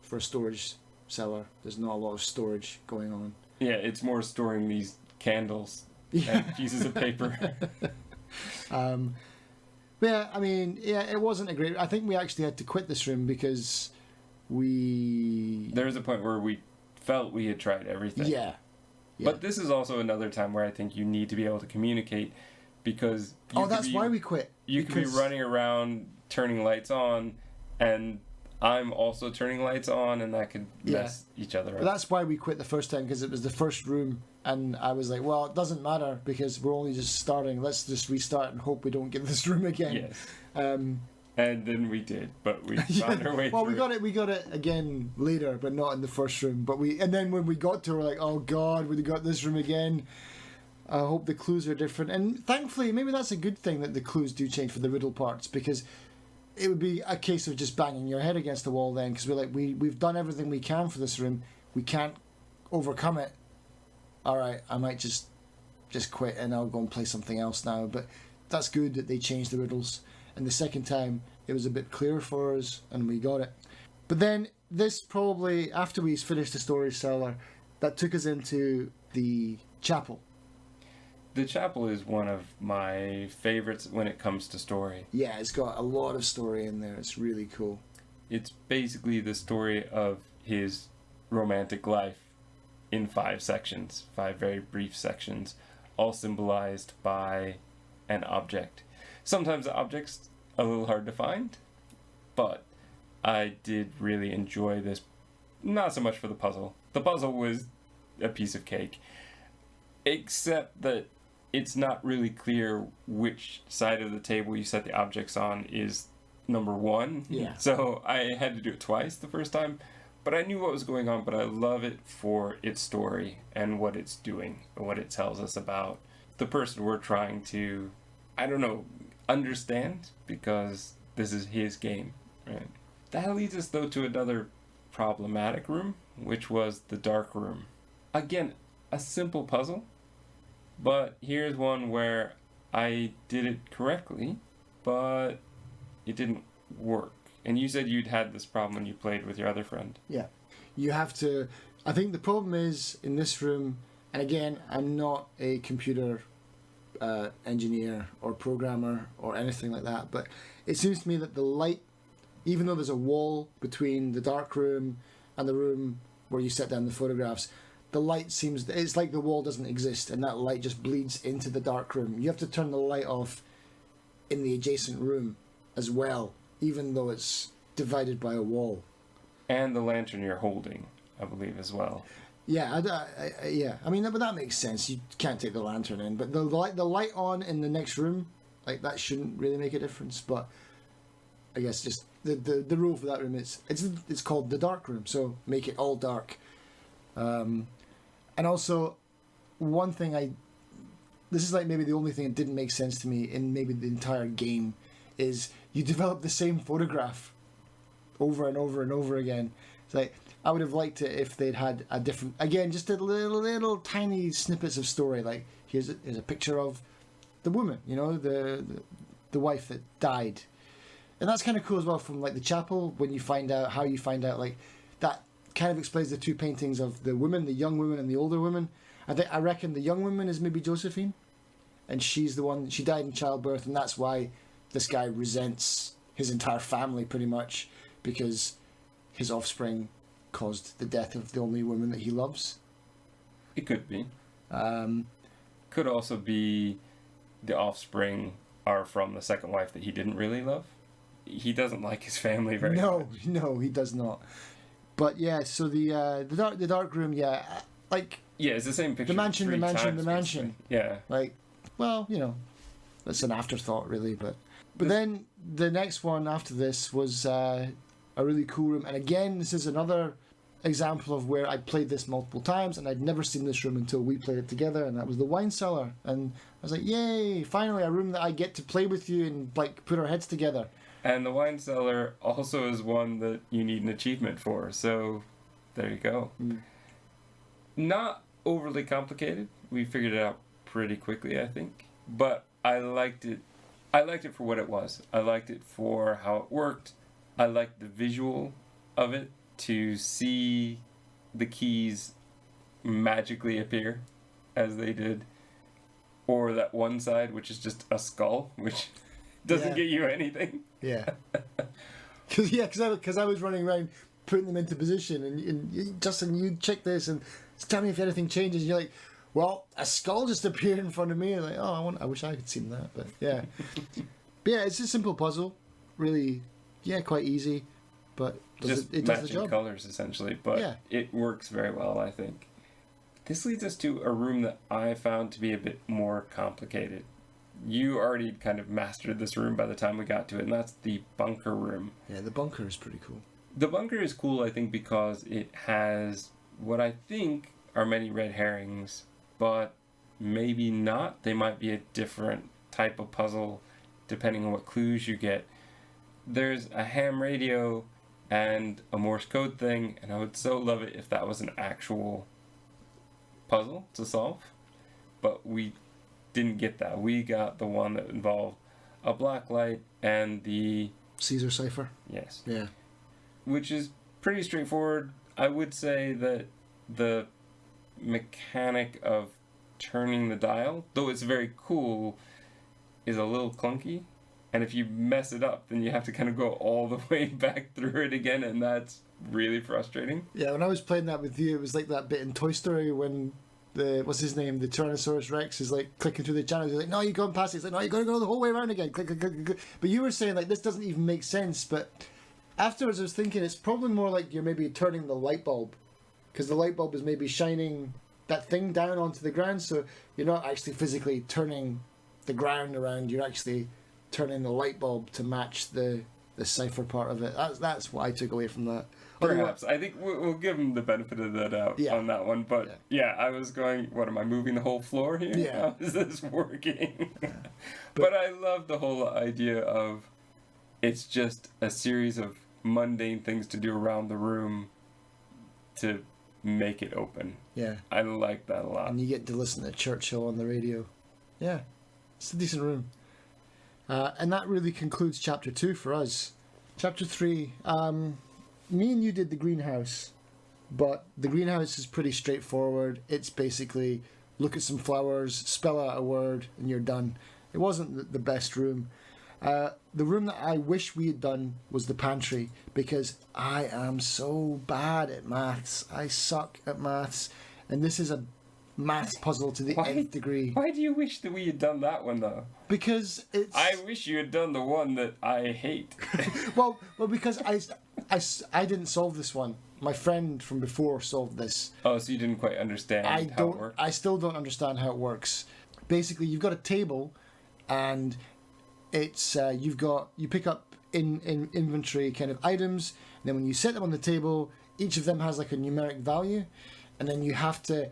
for a storage cellar. There's not a lot of storage going on. Yeah, it's more storing these candles and pieces of paper. Yeah, I mean, yeah, it wasn't a great... I think we actually had to quit this room because there was a point where we felt we had tried everything. Yeah. But this is also another time where I think you need to be able to communicate, because... that's why we quit. You could be running around turning lights on, and I'm also turning lights on, and that could mess each other up. But that's why we quit the first time, because it was the first room, and I was like, well, it doesn't matter, because we're only just starting. Let's just restart and hope we don't get this room again. Yes. And then we did, but we found our way through. Well, we got it again later, but not in the first room. And then when we got to it, we're like, oh God, we got this room again. I hope the clues are different. And thankfully, maybe that's a good thing that the clues do change for the riddle parts, because it would be a case of just banging your head against the wall then, because we're like, we've done everything we can for this room. We can't overcome it. All right, I might just quit and I'll go and play something else now. But that's good that they changed the riddles. And the second time, it was a bit clearer for us, and we got it. But then, this probably, after we finished the storage cellar, that took us into the chapel. The chapel is one of my favorites when it comes to story. Yeah, it's got a lot of story in there. It's really cool. It's basically the story of his romantic life in 5 sections, 5 very brief sections, all symbolized by an object. Sometimes the object's a little hard to find, but I did really enjoy this. Not so much for the puzzle. The puzzle was a piece of cake, except that it's not really clear which side of the table you set the objects on is number 1. Yeah. So I had to do it twice the first time, but I knew what was going on. But I love it for its story and what it's doing, and what it tells us about the person we're trying to, I don't know, understand, because this is his game, right? That leads us though to another problematic room, which was the dark room. Again, a simple puzzle, but here's one where I did it correctly, but it didn't work. And you said you'd had this problem when you played with your other friend. Yeah. You have to... I think the problem is, in this room, and again, I'm not a computer engineer or programmer or anything like that, but it seems to me that the light, even though there's a wall between the dark room and the room where you set down the photographs, the light seems... It's like the wall doesn't exist, and that light just bleeds into the dark room. You have to turn the light off in the adjacent room as well, even though it's divided by a wall. And the lantern you're holding, I believe, as well. Yeah, yeah. I mean, but that makes sense. You can't take the lantern in, but the light on in the next room, like, that shouldn't really make a difference. But I guess just the rule for that room is it's called the dark room, so make it all dark. And also, one thing this is like maybe the only thing that didn't make sense to me in maybe the entire game, is you develop the same photograph over and over and over again. It's like, I would have liked it if they'd had a different, again, just a little tiny snippets of story. Like, here's a picture of the woman, you know, the wife that died. And that's kind of cool as well, from like the chapel, when you find out how you find out, like, that kind of explains the 2 paintings of the woman, the young woman and the older woman. I reckon the young woman is maybe Josephine, and she's the one, she died in childbirth, and that's why this guy resents his entire family pretty much, because his offspring caused the death of the only woman that he loves. It could be. Could also be the offspring are from the second wife that he didn't really love. He doesn't like his family very much. No, he does not. But yeah, so the dark room, yeah, like, yeah, it's the same picture. The mansion. Basically. Yeah. Like, well, you know, that's an afterthought really, but then the next one after this was a really cool room, and again, this is another example of where I played this multiple times, and I'd never seen this room until we played it together, and that was the wine cellar. And I was like, yay, finally a room that I get to play with you and like put our heads together. And the wine cellar also is one that you need an achievement for, so there you go. Not overly complicated. We figured it out pretty quickly, I think. But I liked it I liked it for what it was. I liked it for how it worked. I liked the visual of it, to see the keys magically appear as they did. Or that one side, which is just a skull, which doesn't get you anything. Yeah. Because I was running around putting them into position, and Justin, you check this and tell me if anything changes. And you're like, well, a skull just appeared in front of me. And like, oh, I wish I could seen that, but yeah. But yeah, it's a simple puzzle, really. Yeah, quite easy, but it does the matching job. Colors essentially, but it works very well, I think. This leads us to a room that I found to be a bit more complicated. You already kind of mastered this room by the time we got to it, and that's the bunker room. Yeah, the bunker is pretty cool. The bunker is cool, I think, because it has what I think are many red herrings, but maybe not. They might be a different type of puzzle depending on what clues you get. There's a ham radio and a Morse code thing, and I would so love it if that was an actual puzzle to solve, but we didn't get that. We got the one that involved a black light and the Caesar cipher. Yes. Yeah. Which is pretty straightforward. I would say that the mechanic of turning the dial, though it's very cool, is a little clunky. And if you mess it up, then you have to kind of go all the way back through it again, and that's really frustrating. Yeah, when I was playing that with you, it was like that bit in Toy Story when what's his name, the Tyrannosaurus Rex is like clicking through the channels. He's like, no, you're going past it. It's like, no, you're going to go the whole way around again. Click, click, click, click. But you were saying like this doesn't even make sense. But afterwards, I was thinking it's probably more like you're maybe turning the light bulb, because the light bulb is maybe shining that thing down onto the ground. So you're not actually physically turning the ground around. You're actually turning the light bulb to match the cipher part of it. That's what I took away from that. Perhaps. I think we'll give him the benefit of the doubt on that one. But yeah, I was going, what, am I moving the whole floor here? Yeah. How is this working? But I love the whole idea of it's just a series of mundane things to do around the room to make it open. Yeah. I like that a lot. And you get to listen to Churchill on the radio. Yeah. It's a decent room. And that really concludes Chapter 2 for us. Chapter 3, me and you did the greenhouse, but the greenhouse is pretty straightforward. It's basically look at some flowers, spell out a word, and you're done. It wasn't the best room. The room that I wish we had done was the pantry, because I am so bad at maths. I suck at maths, and this is a maths puzzle to the nth degree. Why do you wish that we had done that one, though? Because it's... I wish you had done the one that I hate. well, because I didn't solve this one. My friend from before solved this. Oh, so you didn't quite understand how it worked? I still don't understand how it works. Basically, you've got a table, and it's you pick up in inventory kind of items, and then when you set them on the table, each of them has like a numeric value, and then you have to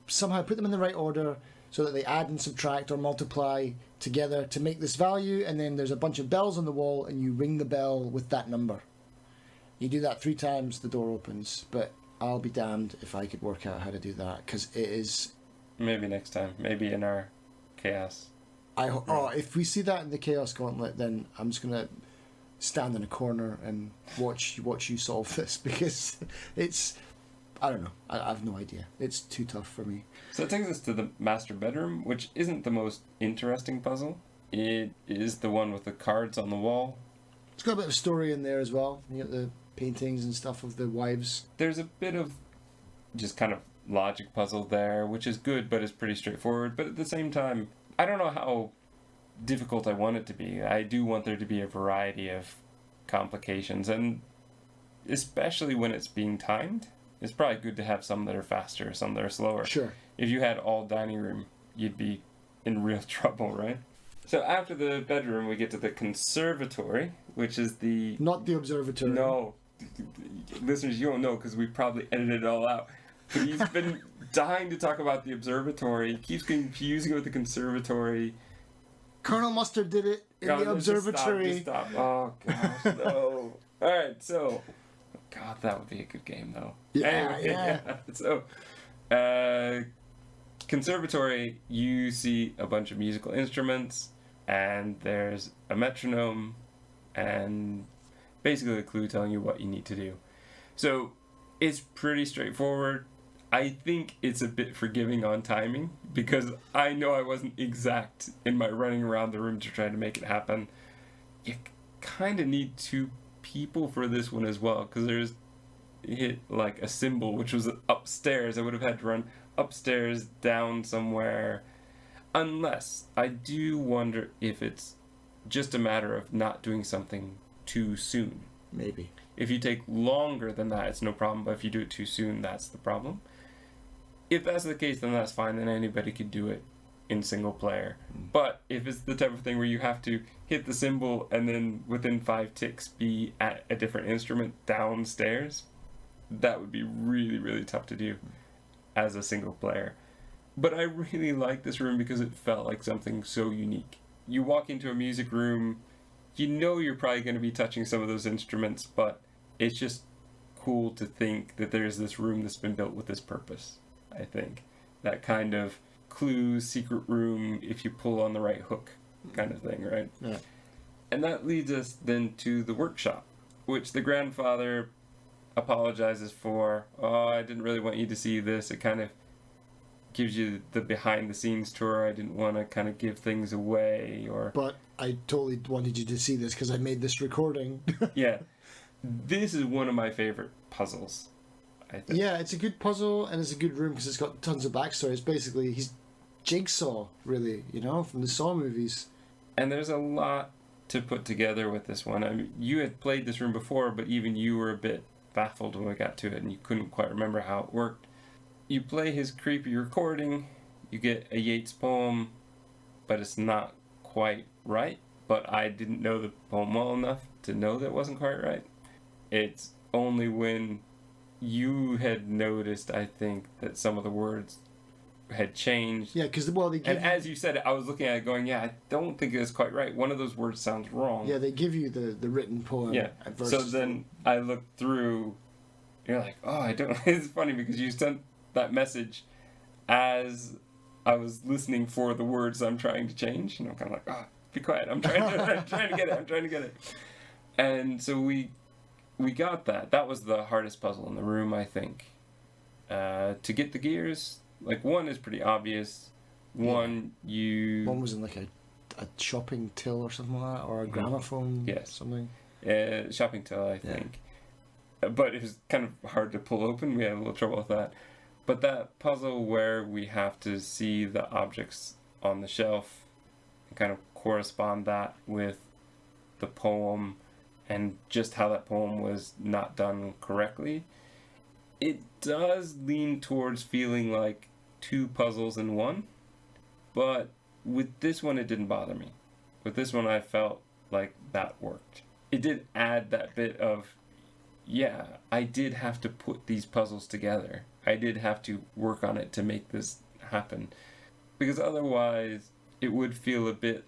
somehow put them in the right order so that they add and subtract or multiply together to make this value, and then there's a bunch of bells on the wall and you ring the bell with that number. You do that 3 times, the door opens, but I'll be damned if I could work out how to do that, because it is... Maybe next time. Maybe in our chaos. If we see that in the Chaos Gauntlet, then I'm just going to stand in a corner and watch you solve this, because it's... I don't know. I have no idea. It's too tough for me. So it takes us to the master bedroom, which isn't the most interesting puzzle. It is the one with the cards on the wall. It's got a bit of story in there as well. You got the paintings and stuff of the wives. There's a bit of just kind of logic puzzle there, which is good, but it's pretty straightforward. But at the same time, I don't know how difficult I want it to be. I do want there to be a variety of complications, and especially when it's being timed. It's probably good to have some that are faster, some that are slower. Sure. If you had all dining room, you'd be in real trouble, right? So after the bedroom, we get to the conservatory, which is the... Not the observatory. No. Listeners, you don't know because we probably edited it all out. But he's been dying to talk about the observatory. He keeps confusing it with the conservatory. Colonel Mustard did it in the observatory. Just stop. Oh, gosh, no. All right, so... God, that would be a good game, though. Yeah, anyway, yeah. So, conservatory, you see a bunch of musical instruments. and there's a metronome and basically a clue telling you what you need to do. So it's pretty straightforward. I think it's a bit forgiving on timing because I know I wasn't exact in my running around the room to try to make it happen. You kind of need two people for this one as well, because there's hit like a symbol which was upstairs. I would have had to run upstairs, down somewhere, unless I do wonder if it's just a matter of not doing something too soon. Maybe. If you take longer than that, it's no problem, but if you do it too soon, that's the problem. If that's the case, then that's fine, then anybody could do it in single player. But if it's the type of thing where you have to hit the symbol and then within 5 ticks be at a different instrument downstairs, that would be really, really tough to do as a single player. But I really like this room because it felt like something so unique. You walk into a music room, you know you're probably going to be touching some of those instruments, but it's just cool to think that there's this room that's been built with this purpose, I think. That kind of clue, secret room, if you pull on the right hook kind of thing, right? Yeah. And that leads us then to the workshop, which the grandfather apologizes for. Oh, I didn't really want you to see this. It kind of gives you the behind the scenes tour. I didn't want to kind of give things away, or... But I totally wanted you to see this because I made this recording. Yeah. This is one of my favorite puzzles, I think. Yeah, it's a good puzzle and it's a good room because it's got tons of backstory. It's basically, he's Jigsaw, really, you know, from the Saw movies. And there's a lot to put together with this one. I mean, you had played this room before, but even you were a bit baffled when we got to it and you couldn't quite remember how it worked. You play his creepy recording, you get a Yeats poem, but it's not quite right. But I didn't know the poem well enough to know that it wasn't quite right. It's only when you had noticed, I think, that some of the words had changed. Yeah, because, well, they give And as you said it, I was looking at it going, yeah, I don't think it's quite right. One of those words sounds wrong. Yeah, they give you the written poem. Yeah. Versus So then I looked through, you're like, oh, I don't... It's funny because you sent that message as I was listening for the words I'm trying to change. And I'm kind of like, oh, be quiet. I'm trying to get it. And so we got that. That was the hardest puzzle in the room, I think. To get the gears, like, one is pretty obvious. One was in like a shopping till or something like that, or a gramophone. Yes. Something. Shopping till, I think. But it was kind of hard to pull open. We had a little trouble with that. But that puzzle where we have to see the objects on the shelf and kind of correspond that with the poem and just how that poem was not done correctly, it does lean towards feeling like two puzzles in one. But with this one, it didn't bother me. With this one, I felt like that worked. It did add that bit of, yeah, I did have to put these puzzles together. I did have to work on it to make this happen. Because otherwise, it would feel a bit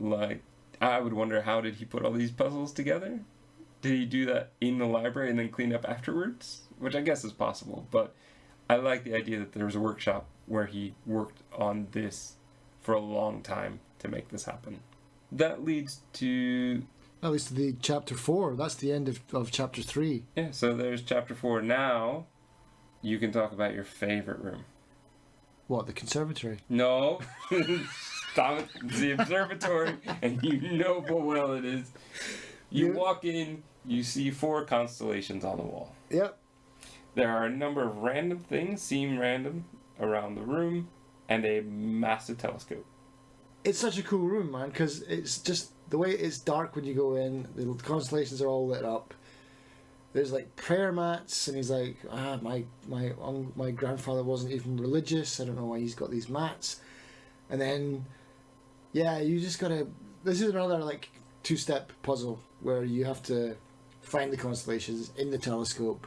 like, I would wonder, how did he put all these puzzles together? Did he do that in the library and then clean up afterwards? Which I guess is possible, but I like the idea that there was a workshop where he worked on this for a long time to make this happen. That leads to... That leads to the chapter 4. That's the end of chapter 3. Yeah, so there's chapter 4. Now, you can talk about your favorite room. What, the conservatory? No. Stop it. It's the observatory, and you know full well it is. You walk in, you see 4 constellations on the wall. Yep. There are a number of random things, seem random, around the room, and a massive telescope. It's such a cool room, man, because it's just the way it's dark when you go in. The constellations are all lit up. There's like prayer mats, and he's like, my grandfather wasn't even religious. I don't know why he's got these mats. And then, yeah, you just gotta. This is another like 2-step puzzle where you have to find the constellations in the telescope.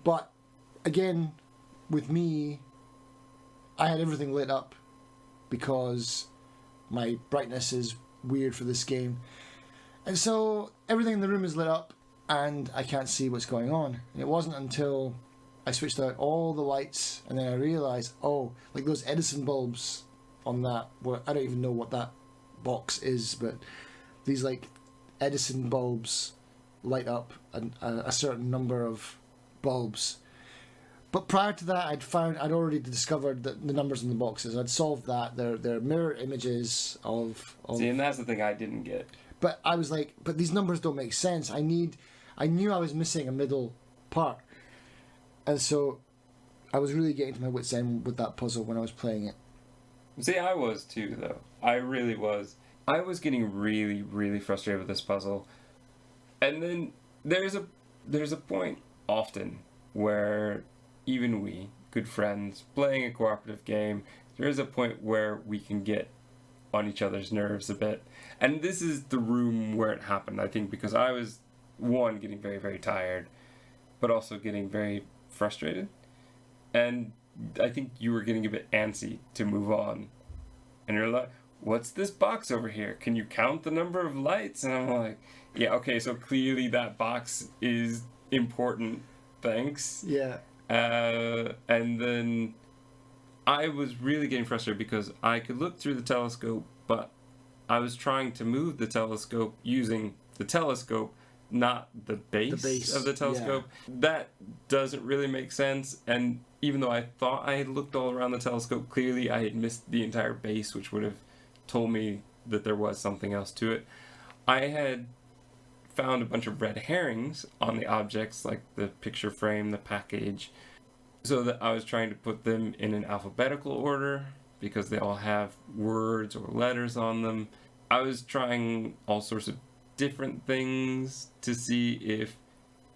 But again, with me, I had everything lit up because my brightness is weird for this game. And so everything in the room is lit up and I can't see what's going on. And it wasn't until I switched out all the lights and then I realised, oh, like those Edison bulbs on that. Well, I don't even know what that box is, but these like Edison bulbs light up a certain number of bulbs. But prior to that, I'd already discovered that the numbers in the boxes. I'd solved that. They're mirror images of. See, and that's the thing I didn't get. But I was like, but these numbers don't make sense. I knew I was missing a middle part, and so I was really getting to my wit's end with that puzzle when I was playing it. See, I was too, though. I really was. I was getting really, really frustrated with this puzzle, and then there's a point often where even we, good friends, playing a cooperative game, there is a point where we can get on each other's nerves a bit. And this is the room where it happened, I think, because I was, one, getting very, very tired, but also getting very frustrated. And I think you were getting a bit antsy to move on. And you're like, what's this box over here? Can you count the number of lights? And I'm like, yeah, okay, so clearly that box is important. Thanks. Yeah. And then I was really getting frustrated because I could look through the telescope, but I was trying to move the telescope using the telescope, not the base of the telescope. Yeah. That doesn't really make sense. And even though I thought I had looked all around the telescope, clearly I had missed the entire base, which would have told me that there was something else to it. I had found a bunch of red herrings on the objects, like the picture frame, the package, so that I was trying to put them in an alphabetical order because they all have words or letters on them. I was trying all sorts of different things to see if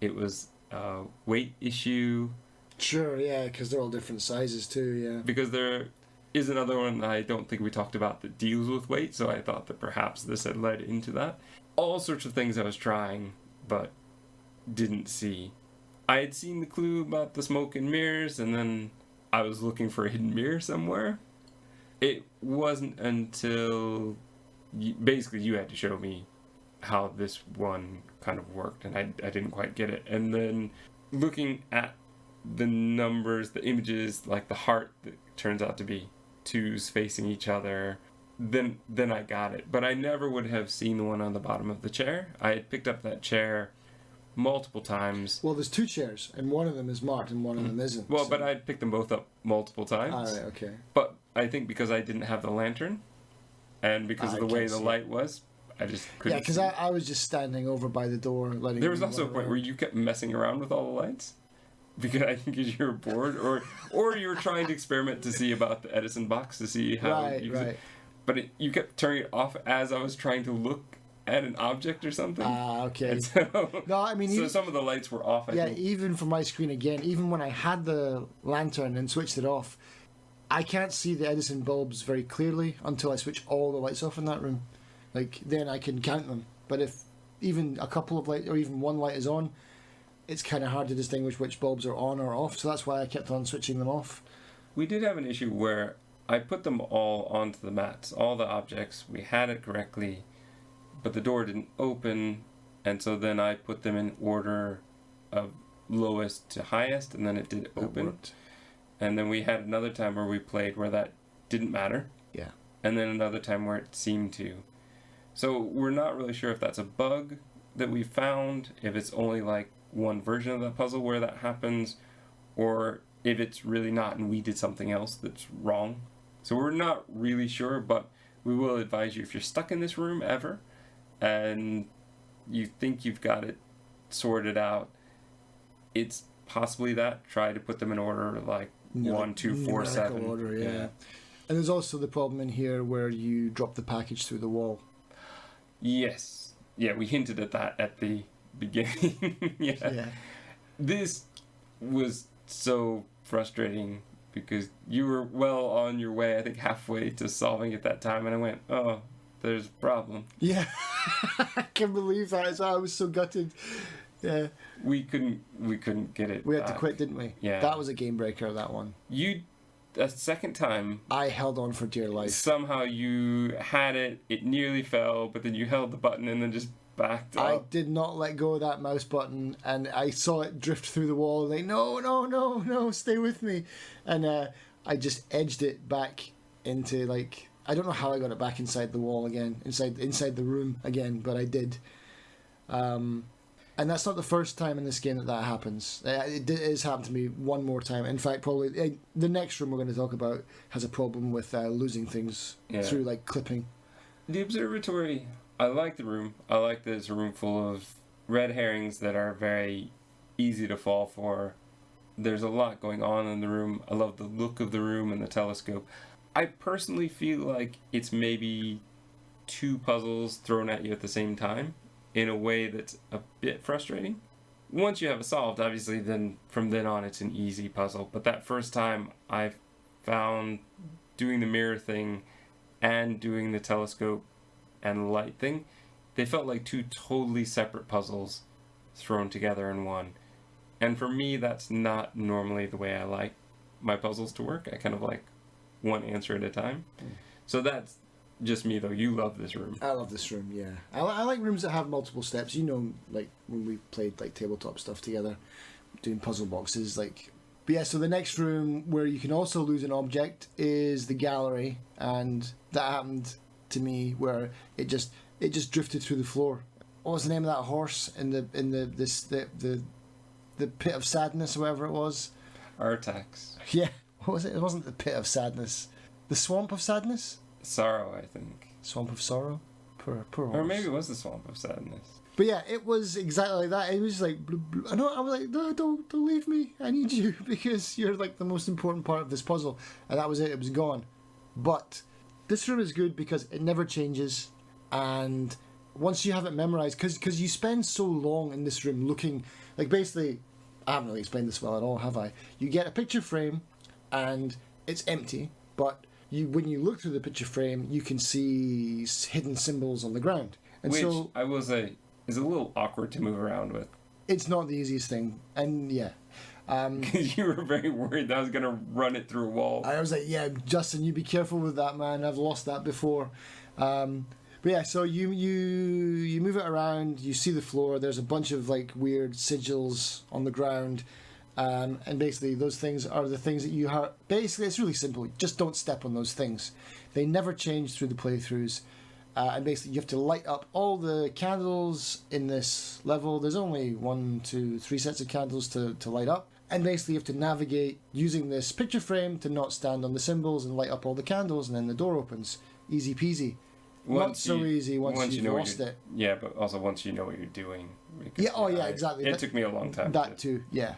it was a weight issue. Sure, yeah, because they're all different sizes too, yeah. Because there is another one that I don't think we talked about that deals with weight, so I thought that perhaps this had led into that. All sorts of things I was trying, but didn't see. I had seen the clue about the smoke and mirrors, and then I was looking for a hidden mirror somewhere. It wasn't until basically you had to show me how this one kind of worked, and I didn't quite get it. And then looking at the numbers, the images, like the heart that turns out to be twos facing each other, then I got it. But I never would have seen the one on the bottom of the chair. I had picked up that chair multiple times. Well, there's two chairs, and one of them is marked and one of them isn't. Well, so. But I'd picked them both up multiple times. All right, okay. But I think because I didn't have the lantern, and because of the way the light was, I just couldn't. Yeah, because I was just standing over by the door, letting. There was also a point where you kept messing around with all the lights, because I think you were bored, or you were trying to experiment to see about the Edison box to see how it uses it. But you kept turning it off as I was trying to look at an object or something. Okay. So, no, I mean, so some of the lights were off. I think. Even from my screen again, even when I had the lantern and switched it off, I can't see the Edison bulbs very clearly until I switch all the lights off in that room. Like, then I can count them. But if even a couple of lights or even one light is on, it's kind of hard to distinguish which bulbs are on or off. So that's why I kept on switching them off. We did have an issue where I put them all onto the mats, all the objects. We had it correctly, but the door didn't open, and so then I put them in order of lowest to highest, and then it did open. And then we had another time where we played where that didn't matter. Yeah. And then another time where it seemed to. So we're not really sure if that's a bug that we found, if it's only like one version of that puzzle where that happens, or if it's really not and we did something else that's wrong. So we're not really sure, but we will advise you if you're stuck in this room ever and you think you've got it sorted out, it's possibly that. Try to put them in order like 1, 2, 4, 7. Order, yeah. And there's also the problem in here where you drop the package through the wall. Yes. Yeah, we hinted at that at the beginning. Yeah. This was so frustrating because you were well on your way, I think halfway to solving it that time, and I went, oh, there's a problem. Yeah. I can't believe that. I was so gutted. Yeah. We couldn't get it. We had to quit, didn't we? Yeah. That was a game breaker, that one. A second time, I held on for dear life. Somehow you had it, it nearly fell, but then you held the button and then just backed up. I did not let go of that mouse button, and I saw it drift through the wall, like, no, stay with me. And I just edged it back into like, I don't know how I got it back inside the wall again, inside the room again, but I did. And that's not the first time in this game that happens. It has happened to me one more time. In fact, probably the next room we're going to talk about has a problem with losing things through like clipping. The observatory, I like the room. I like that it's a room full of red herrings that are very easy to fall for. There's a lot going on in the room. I love the look of the room and the telescope. I personally feel like it's maybe 2 puzzles thrown at you at the same time in a way that's a bit frustrating. Once you have it solved, obviously, then from then on it's an easy puzzle. But that first time, I found doing the mirror thing and doing the telescope and light thing, they felt like 2 totally separate puzzles thrown together in one. And for me, that's not normally the way I like my puzzles to work. I kind of like one answer at a time. So that's just me, though. You love this room. I love this room, yeah. I like rooms that have multiple steps. You know, like when we played like tabletop stuff together, doing puzzle boxes. Like, but yeah. So the next room where you can also lose an object is the gallery, and that happened to me where it just drifted through the floor. What was the name of that horse in the pit of sadness, or whatever it was? Artax. Yeah. What was it? It wasn't the pit of sadness. The swamp of sadness. Sorrow, I think. Swamp of sorrow? Poor horse. Or maybe it was the Swamp of Sadness. But yeah, it was exactly like that. It was like, I was like, no, don't leave me. I need you because you're like the most important part of this puzzle. And that was it. It was gone. But this room is good because it never changes. And once you have it memorized, because you spend so long in this room looking, like basically, I haven't really explained this well at all, have I? You get a picture frame and it's empty, but when you look through the picture frame, you can see hidden symbols on the ground. And which, so, I will say, is a little awkward to move around with. It's not the easiest thing. And yeah. Because you were very worried that I was going to run it through a wall. I was like, yeah, Justin, you be careful with that, man. I've lost that before. But yeah, so you move it around, you see the floor, there's a bunch of like weird sigils on the ground. And basically those things are the things that you have. Basically, it's really simple. Just don't step on those things. They never change through the playthroughs. And basically you have to light up all the candles in this level. There's only 1, 2, 3 sets of candles to light up. And basically you have to navigate using this picture frame to not stand on the symbols and light up all the candles, and then the door opens. Easy peasy. Not so easy once you've lost it. Yeah, but also once you know what you're doing. Yeah, yeah, exactly. It took me a long time. That too, yeah.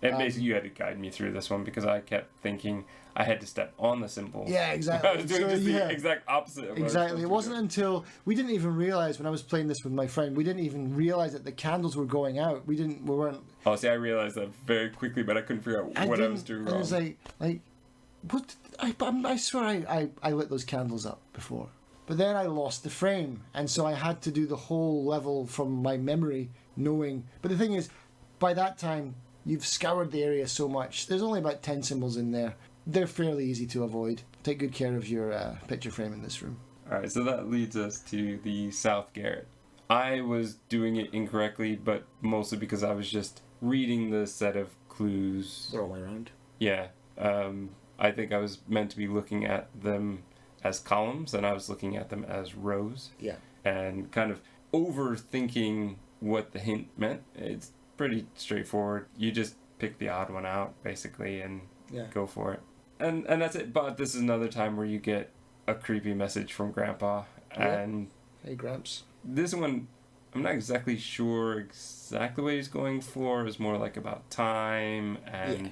And basically you had to guide me through this one because I kept thinking I had to step on the symbol. Yeah, exactly. I was doing the exact opposite of what exactly. It wasn't until we didn't even realize when I was playing this with my friend, we didn't even realize that the candles were going out. We weren't. Oh, see, I realized that very quickly, but I couldn't figure out what I was doing wrong. And it was like, what? I swear I lit those candles up before. But then I lost the frame, and so I had to do the whole level from my memory, knowing. But the thing is, by that time, you've scoured the area so much. There's only about 10 symbols in there. They're fairly easy to avoid. Take good care of your picture frame in this room. Alright, so that leads us to the South Garret. I was doing it incorrectly, but mostly because I was just reading the set of clues. They're all the way around. Yeah. I think I was meant to be looking at them as columns, and I was looking at them as rows. Yeah. And kind of overthinking what the hint meant. It's pretty straightforward. You just pick the odd one out, basically, and go for it. And that's it. But this is another time where you get a creepy message from Grandpa. And hey, Gramps. This one, I'm not exactly sure exactly what he's going for. It's more like about time and...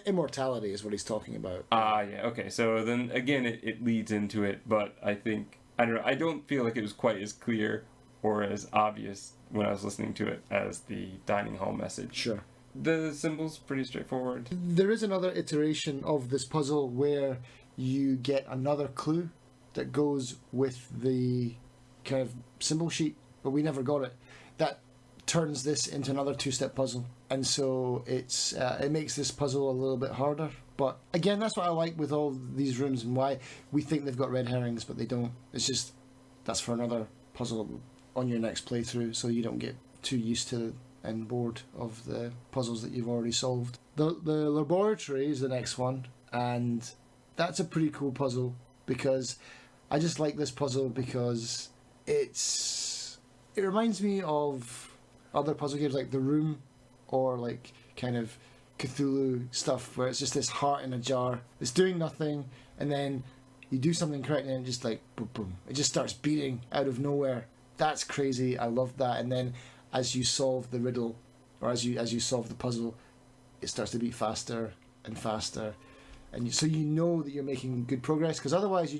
Immortality is what he's talking about. Yeah, okay. So then, again, it leads into it, but I think... I don't know. I don't feel like it was quite as clear or as obvious when I was listening to it as the dining hall message. Sure. The symbol's pretty straightforward. There is another iteration of this puzzle where you get another clue that goes with the kind of symbol sheet, but we never got it. That turns this into another 2-step puzzle, and so it makes this puzzle a little bit harder. But again, that's what I like with all these rooms and why we think they've got red herrings, but they don't. It's just that's for another puzzle on your next playthrough, so you don't get too used to and bored of the puzzles that you've already solved. The laboratory is the next one, and that's a pretty cool puzzle, because I just like this puzzle because it reminds me of other puzzle games like The Room, or like kind of Cthulhu stuff, where it's just this heart in a jar. It's doing nothing, and then you do something correct, and it just like boom, boom. It just starts beating out of nowhere. That's crazy. I love that. And then as you solve the riddle, or as you solve the puzzle, it starts to beat faster and faster, and so you know that you're making good progress. Because otherwise,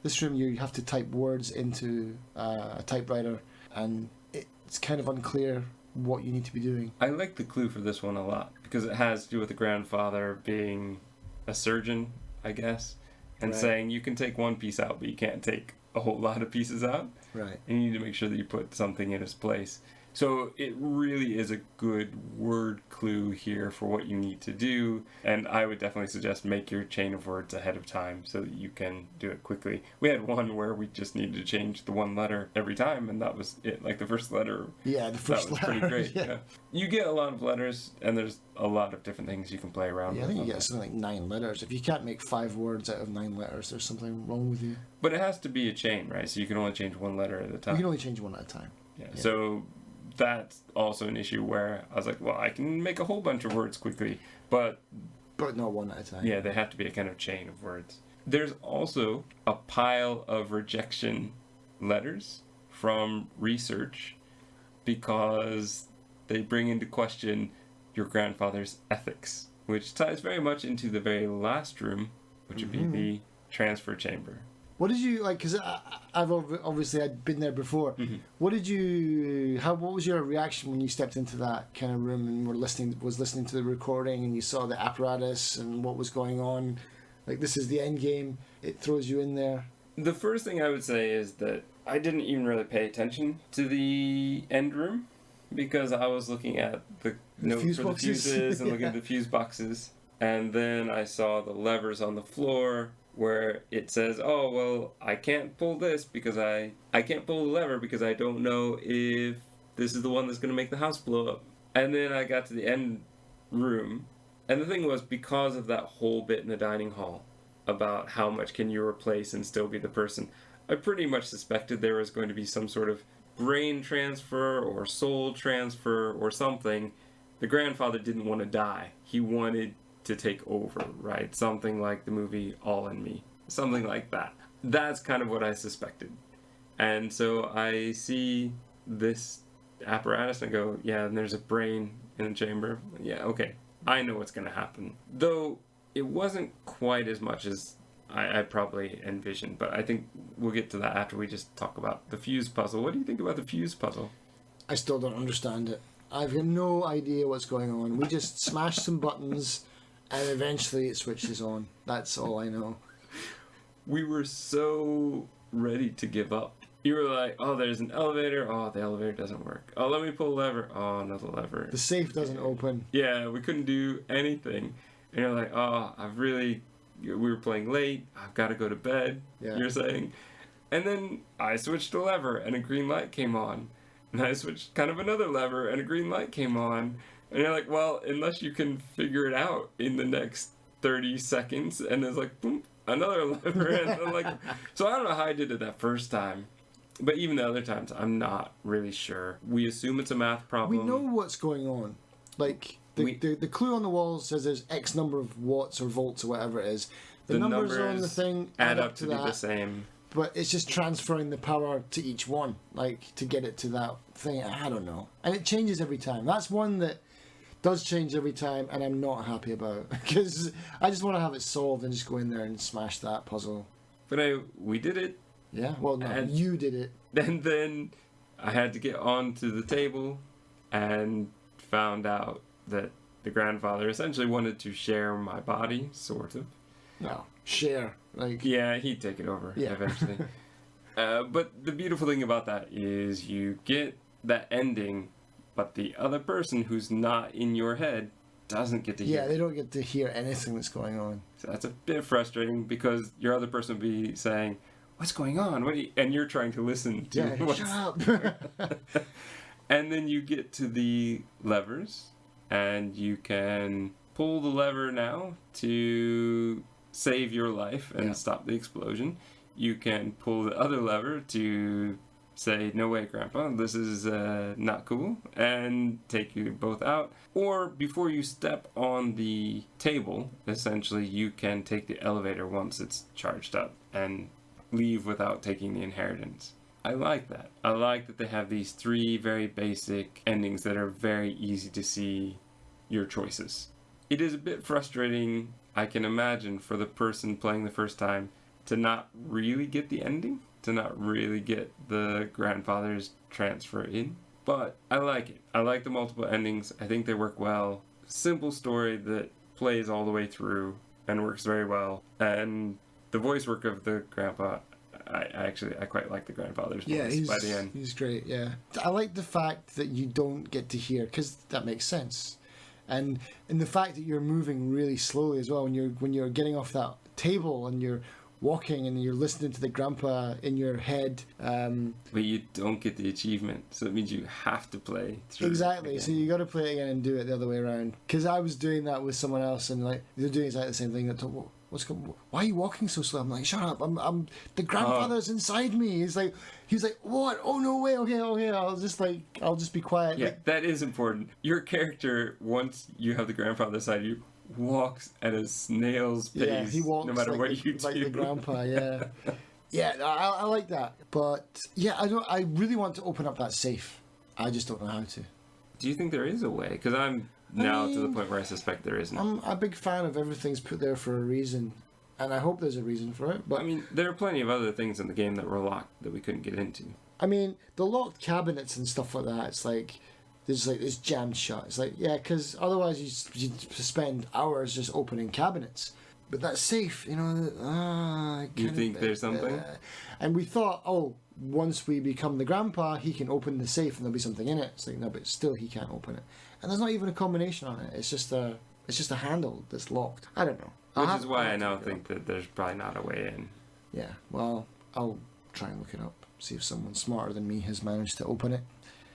this room you have to type words into a typewriter, and it's kind of unclear what you need to be doing. I like the clue for this one a lot because it has to do with the grandfather being a surgeon, I guess, and Right. saying you can take one piece out, but you can't take a whole lot of pieces out. Right. And you need to make sure that you put something in its place. So it really is a good word clue here for what you need to do. And I would definitely suggest make your chain of words ahead of time so that you can do it quickly. We had one where we just needed to change the one letter every time, and that was it. Like the first letter. Yeah, the first that was letter. pretty great. Yeah. Yeah. You get a lot of letters, and there's a lot of different things you can play around Yeah, I with. think you get something like 9 letters. If you can't make 5 words out of 9 letters, there's something wrong with you. But it has to be a chain, right? So you can only change one letter at a time. You can only change one at a time. Yeah. So that's also an issue where I was like, well, I can make a whole bunch of words quickly, but But not one at a time. yeah, they have to be a kind of chain of words. There's also a pile of rejection letters from research because they bring into question your grandfather's ethics, which ties very much into the very last room, which would be the transfer chamber. What did you like? Because I'd been there before. Mm-hmm. What was your reaction when you stepped into that kind of room and was listening to the recording, and you saw the apparatus and what was going on? Like, this is the end game. It throws you in there. The first thing I would say is that I didn't even really pay attention to the end room because I was looking at the note fuse for boxes. the fuses and looking at the fuse boxes. And then I saw the levers on the floor where it says, oh, well, I can't pull this because I can't pull the lever because I don't know if this is the one that's going to make the house blow up. And then I got to the end room. And the thing was, because of that whole bit in the dining hall about how much can you replace and still be the person, I pretty much suspected there was going to be some sort of brain transfer or soul transfer or something. The grandfather didn't want to die. He wanted to take over, right? Something like the movie All in Me. Something like that. That's kind of what I suspected. And so I see this apparatus and I go, yeah, and there's a brain in the chamber. Yeah, okay. I know what's going to happen. Though it wasn't quite as much as I probably envisioned, but I think we'll get to that after we just talk about the fuse puzzle. What do you think about the fuse puzzle? I still don't understand it. I've got no idea what's going on. We just smash some buttons, and eventually it switches on. That's all I know. We were so ready to give up. You were like, oh, there's an elevator. Oh, the elevator doesn't work. Oh, let me pull a lever. Oh, another lever. The safe doesn't open. Yeah, we couldn't do anything. And you're like, oh, we were playing late. I've got to go to bed, Yeah. you're saying. And then I switched a lever and a green light came on. And I switched kind of another lever and a green light came on. And you're like, well, unless you can figure it out in the next 30 seconds. And it's like, boom, another lever. And I'm like, so I don't know how I did it that first time. But even the other times, I'm not really sure. We assume it's a math problem. We know what's going on. Like, the clue on the wall says there's X number of watts or volts or whatever it is. The numbers on the thing add up to be that. the same. But it's just transferring the power to each one, like, to get it to that thing. I don't know. And it changes every time. That's one that does change every time, and I'm not happy about. Because I just want to have it solved and just go in there and smash that puzzle. But we did it. Yeah? Well, no, And- you did it. And then I had to get onto the table and found out that the grandfather essentially wanted to share my body, sort of. No. Share. Like, Yeah, he'd take it over Yeah. eventually. But the beautiful thing about that is you get that ending, but the other person who's not in your head doesn't get to hear. yeah, they don't get to hear anything that's going on. So that's a bit frustrating because your other person would be saying, what's going on? And you're trying to listen to Yeah, what's... shut up. And then you get to the levers and you can pull the lever now to save your life and stop the explosion. You can pull the other lever to say, no way, Grandpa, this is not cool, and take you both out. Or before you step on the table, essentially, you can take the elevator once it's charged up and leave without taking the inheritance. I like that. I like that they have these 3 very basic endings that are very easy to see your choices. It is a bit frustrating, I can imagine, for the person playing the first time to not really get the ending, to not really get the grandfather's transfer in. But I like it. I like the multiple endings. I think they work well. Simple story that plays all the way through and works very well. And the voice work of the grandpa, I quite like the grandfather's voice by the end. He's great, yeah. I like the fact that you don't get to hear, because that makes sense. And the fact that you're moving really slowly as well, when you're getting off that table and you're walking and you're listening to the grandpa in your head. But you don't get the achievement, so it means you have to play through. Exactly, so you got to play it again and do it the other way around. Because I was doing that with someone else, and like they're doing exactly the same thing. Why are you walking so slow? I'm like, shut up! I'm the grandfather's inside me. He's like, what? Oh no way! Okay. I'll just be quiet. Yeah, that is important. Your character, once you have the grandfather inside you, walks at a snail's pace. Yeah, he walks no matter like what you do. Like the grandpa, yeah. Yeah, I like that. But yeah, I really want to open up that safe. I just don't know how to. Do you think there is a way? Because I'm now to the point where I suspect there isn't. I'm a big fan of everything's put there for a reason, and I hope there's a reason for it. But I mean, there are plenty of other things in the game that were locked that we couldn't get into. I mean, the locked cabinets and stuff like that. It's like it's jammed shut. It's like, yeah, because otherwise you spend hours just opening cabinets. But that's safe, you know. You think there's something? And we thought, once we become the grandpa, he can open the safe and there'll be something in it. It's like, no, but still he can't open it. And there's not even a combination on it. It's just a handle that's locked. I don't know. Which is why I now think that there's probably not a way in. Yeah, well, I'll try and look it up. See if someone smarter than me has managed to open it.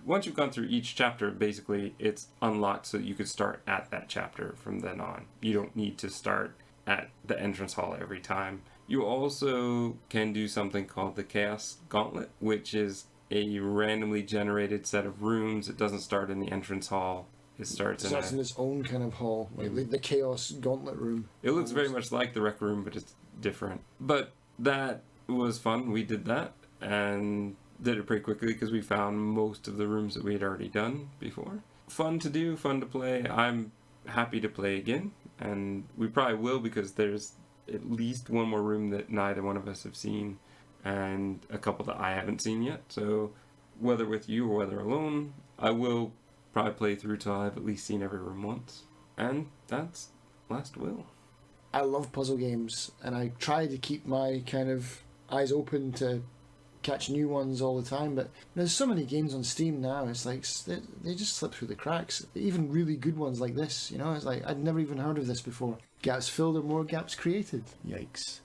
Once you've gone through each chapter, basically it's unlocked so that you could start at that chapter from then on. You don't need to start at the entrance hall every time. You also can do something called the Chaos Gauntlet, which is a randomly generated set of rooms. It doesn't start in the entrance hall. It starts in its own kind of hall, like the Chaos Gauntlet room. It looks very much like the Rec Room, but it's different. But that was fun. We did that and did it pretty quickly because we found most of the rooms that we had already done before. Fun to do, fun to play. I'm happy to play again, and we probably will because there's at least one more room that neither one of us have seen and a couple that I haven't seen yet. So whether with you or whether alone, I will probably play through till I've at least seen every room once. And that's Last Will. I love puzzle games, and I try to keep my kind of eyes open to catch new ones all the time, but there's so many games on Steam now, it's like they just slip through the cracks. Even really good ones like this, it's like I'd never even heard of this before. Gaps filled or more gaps created. Yikes.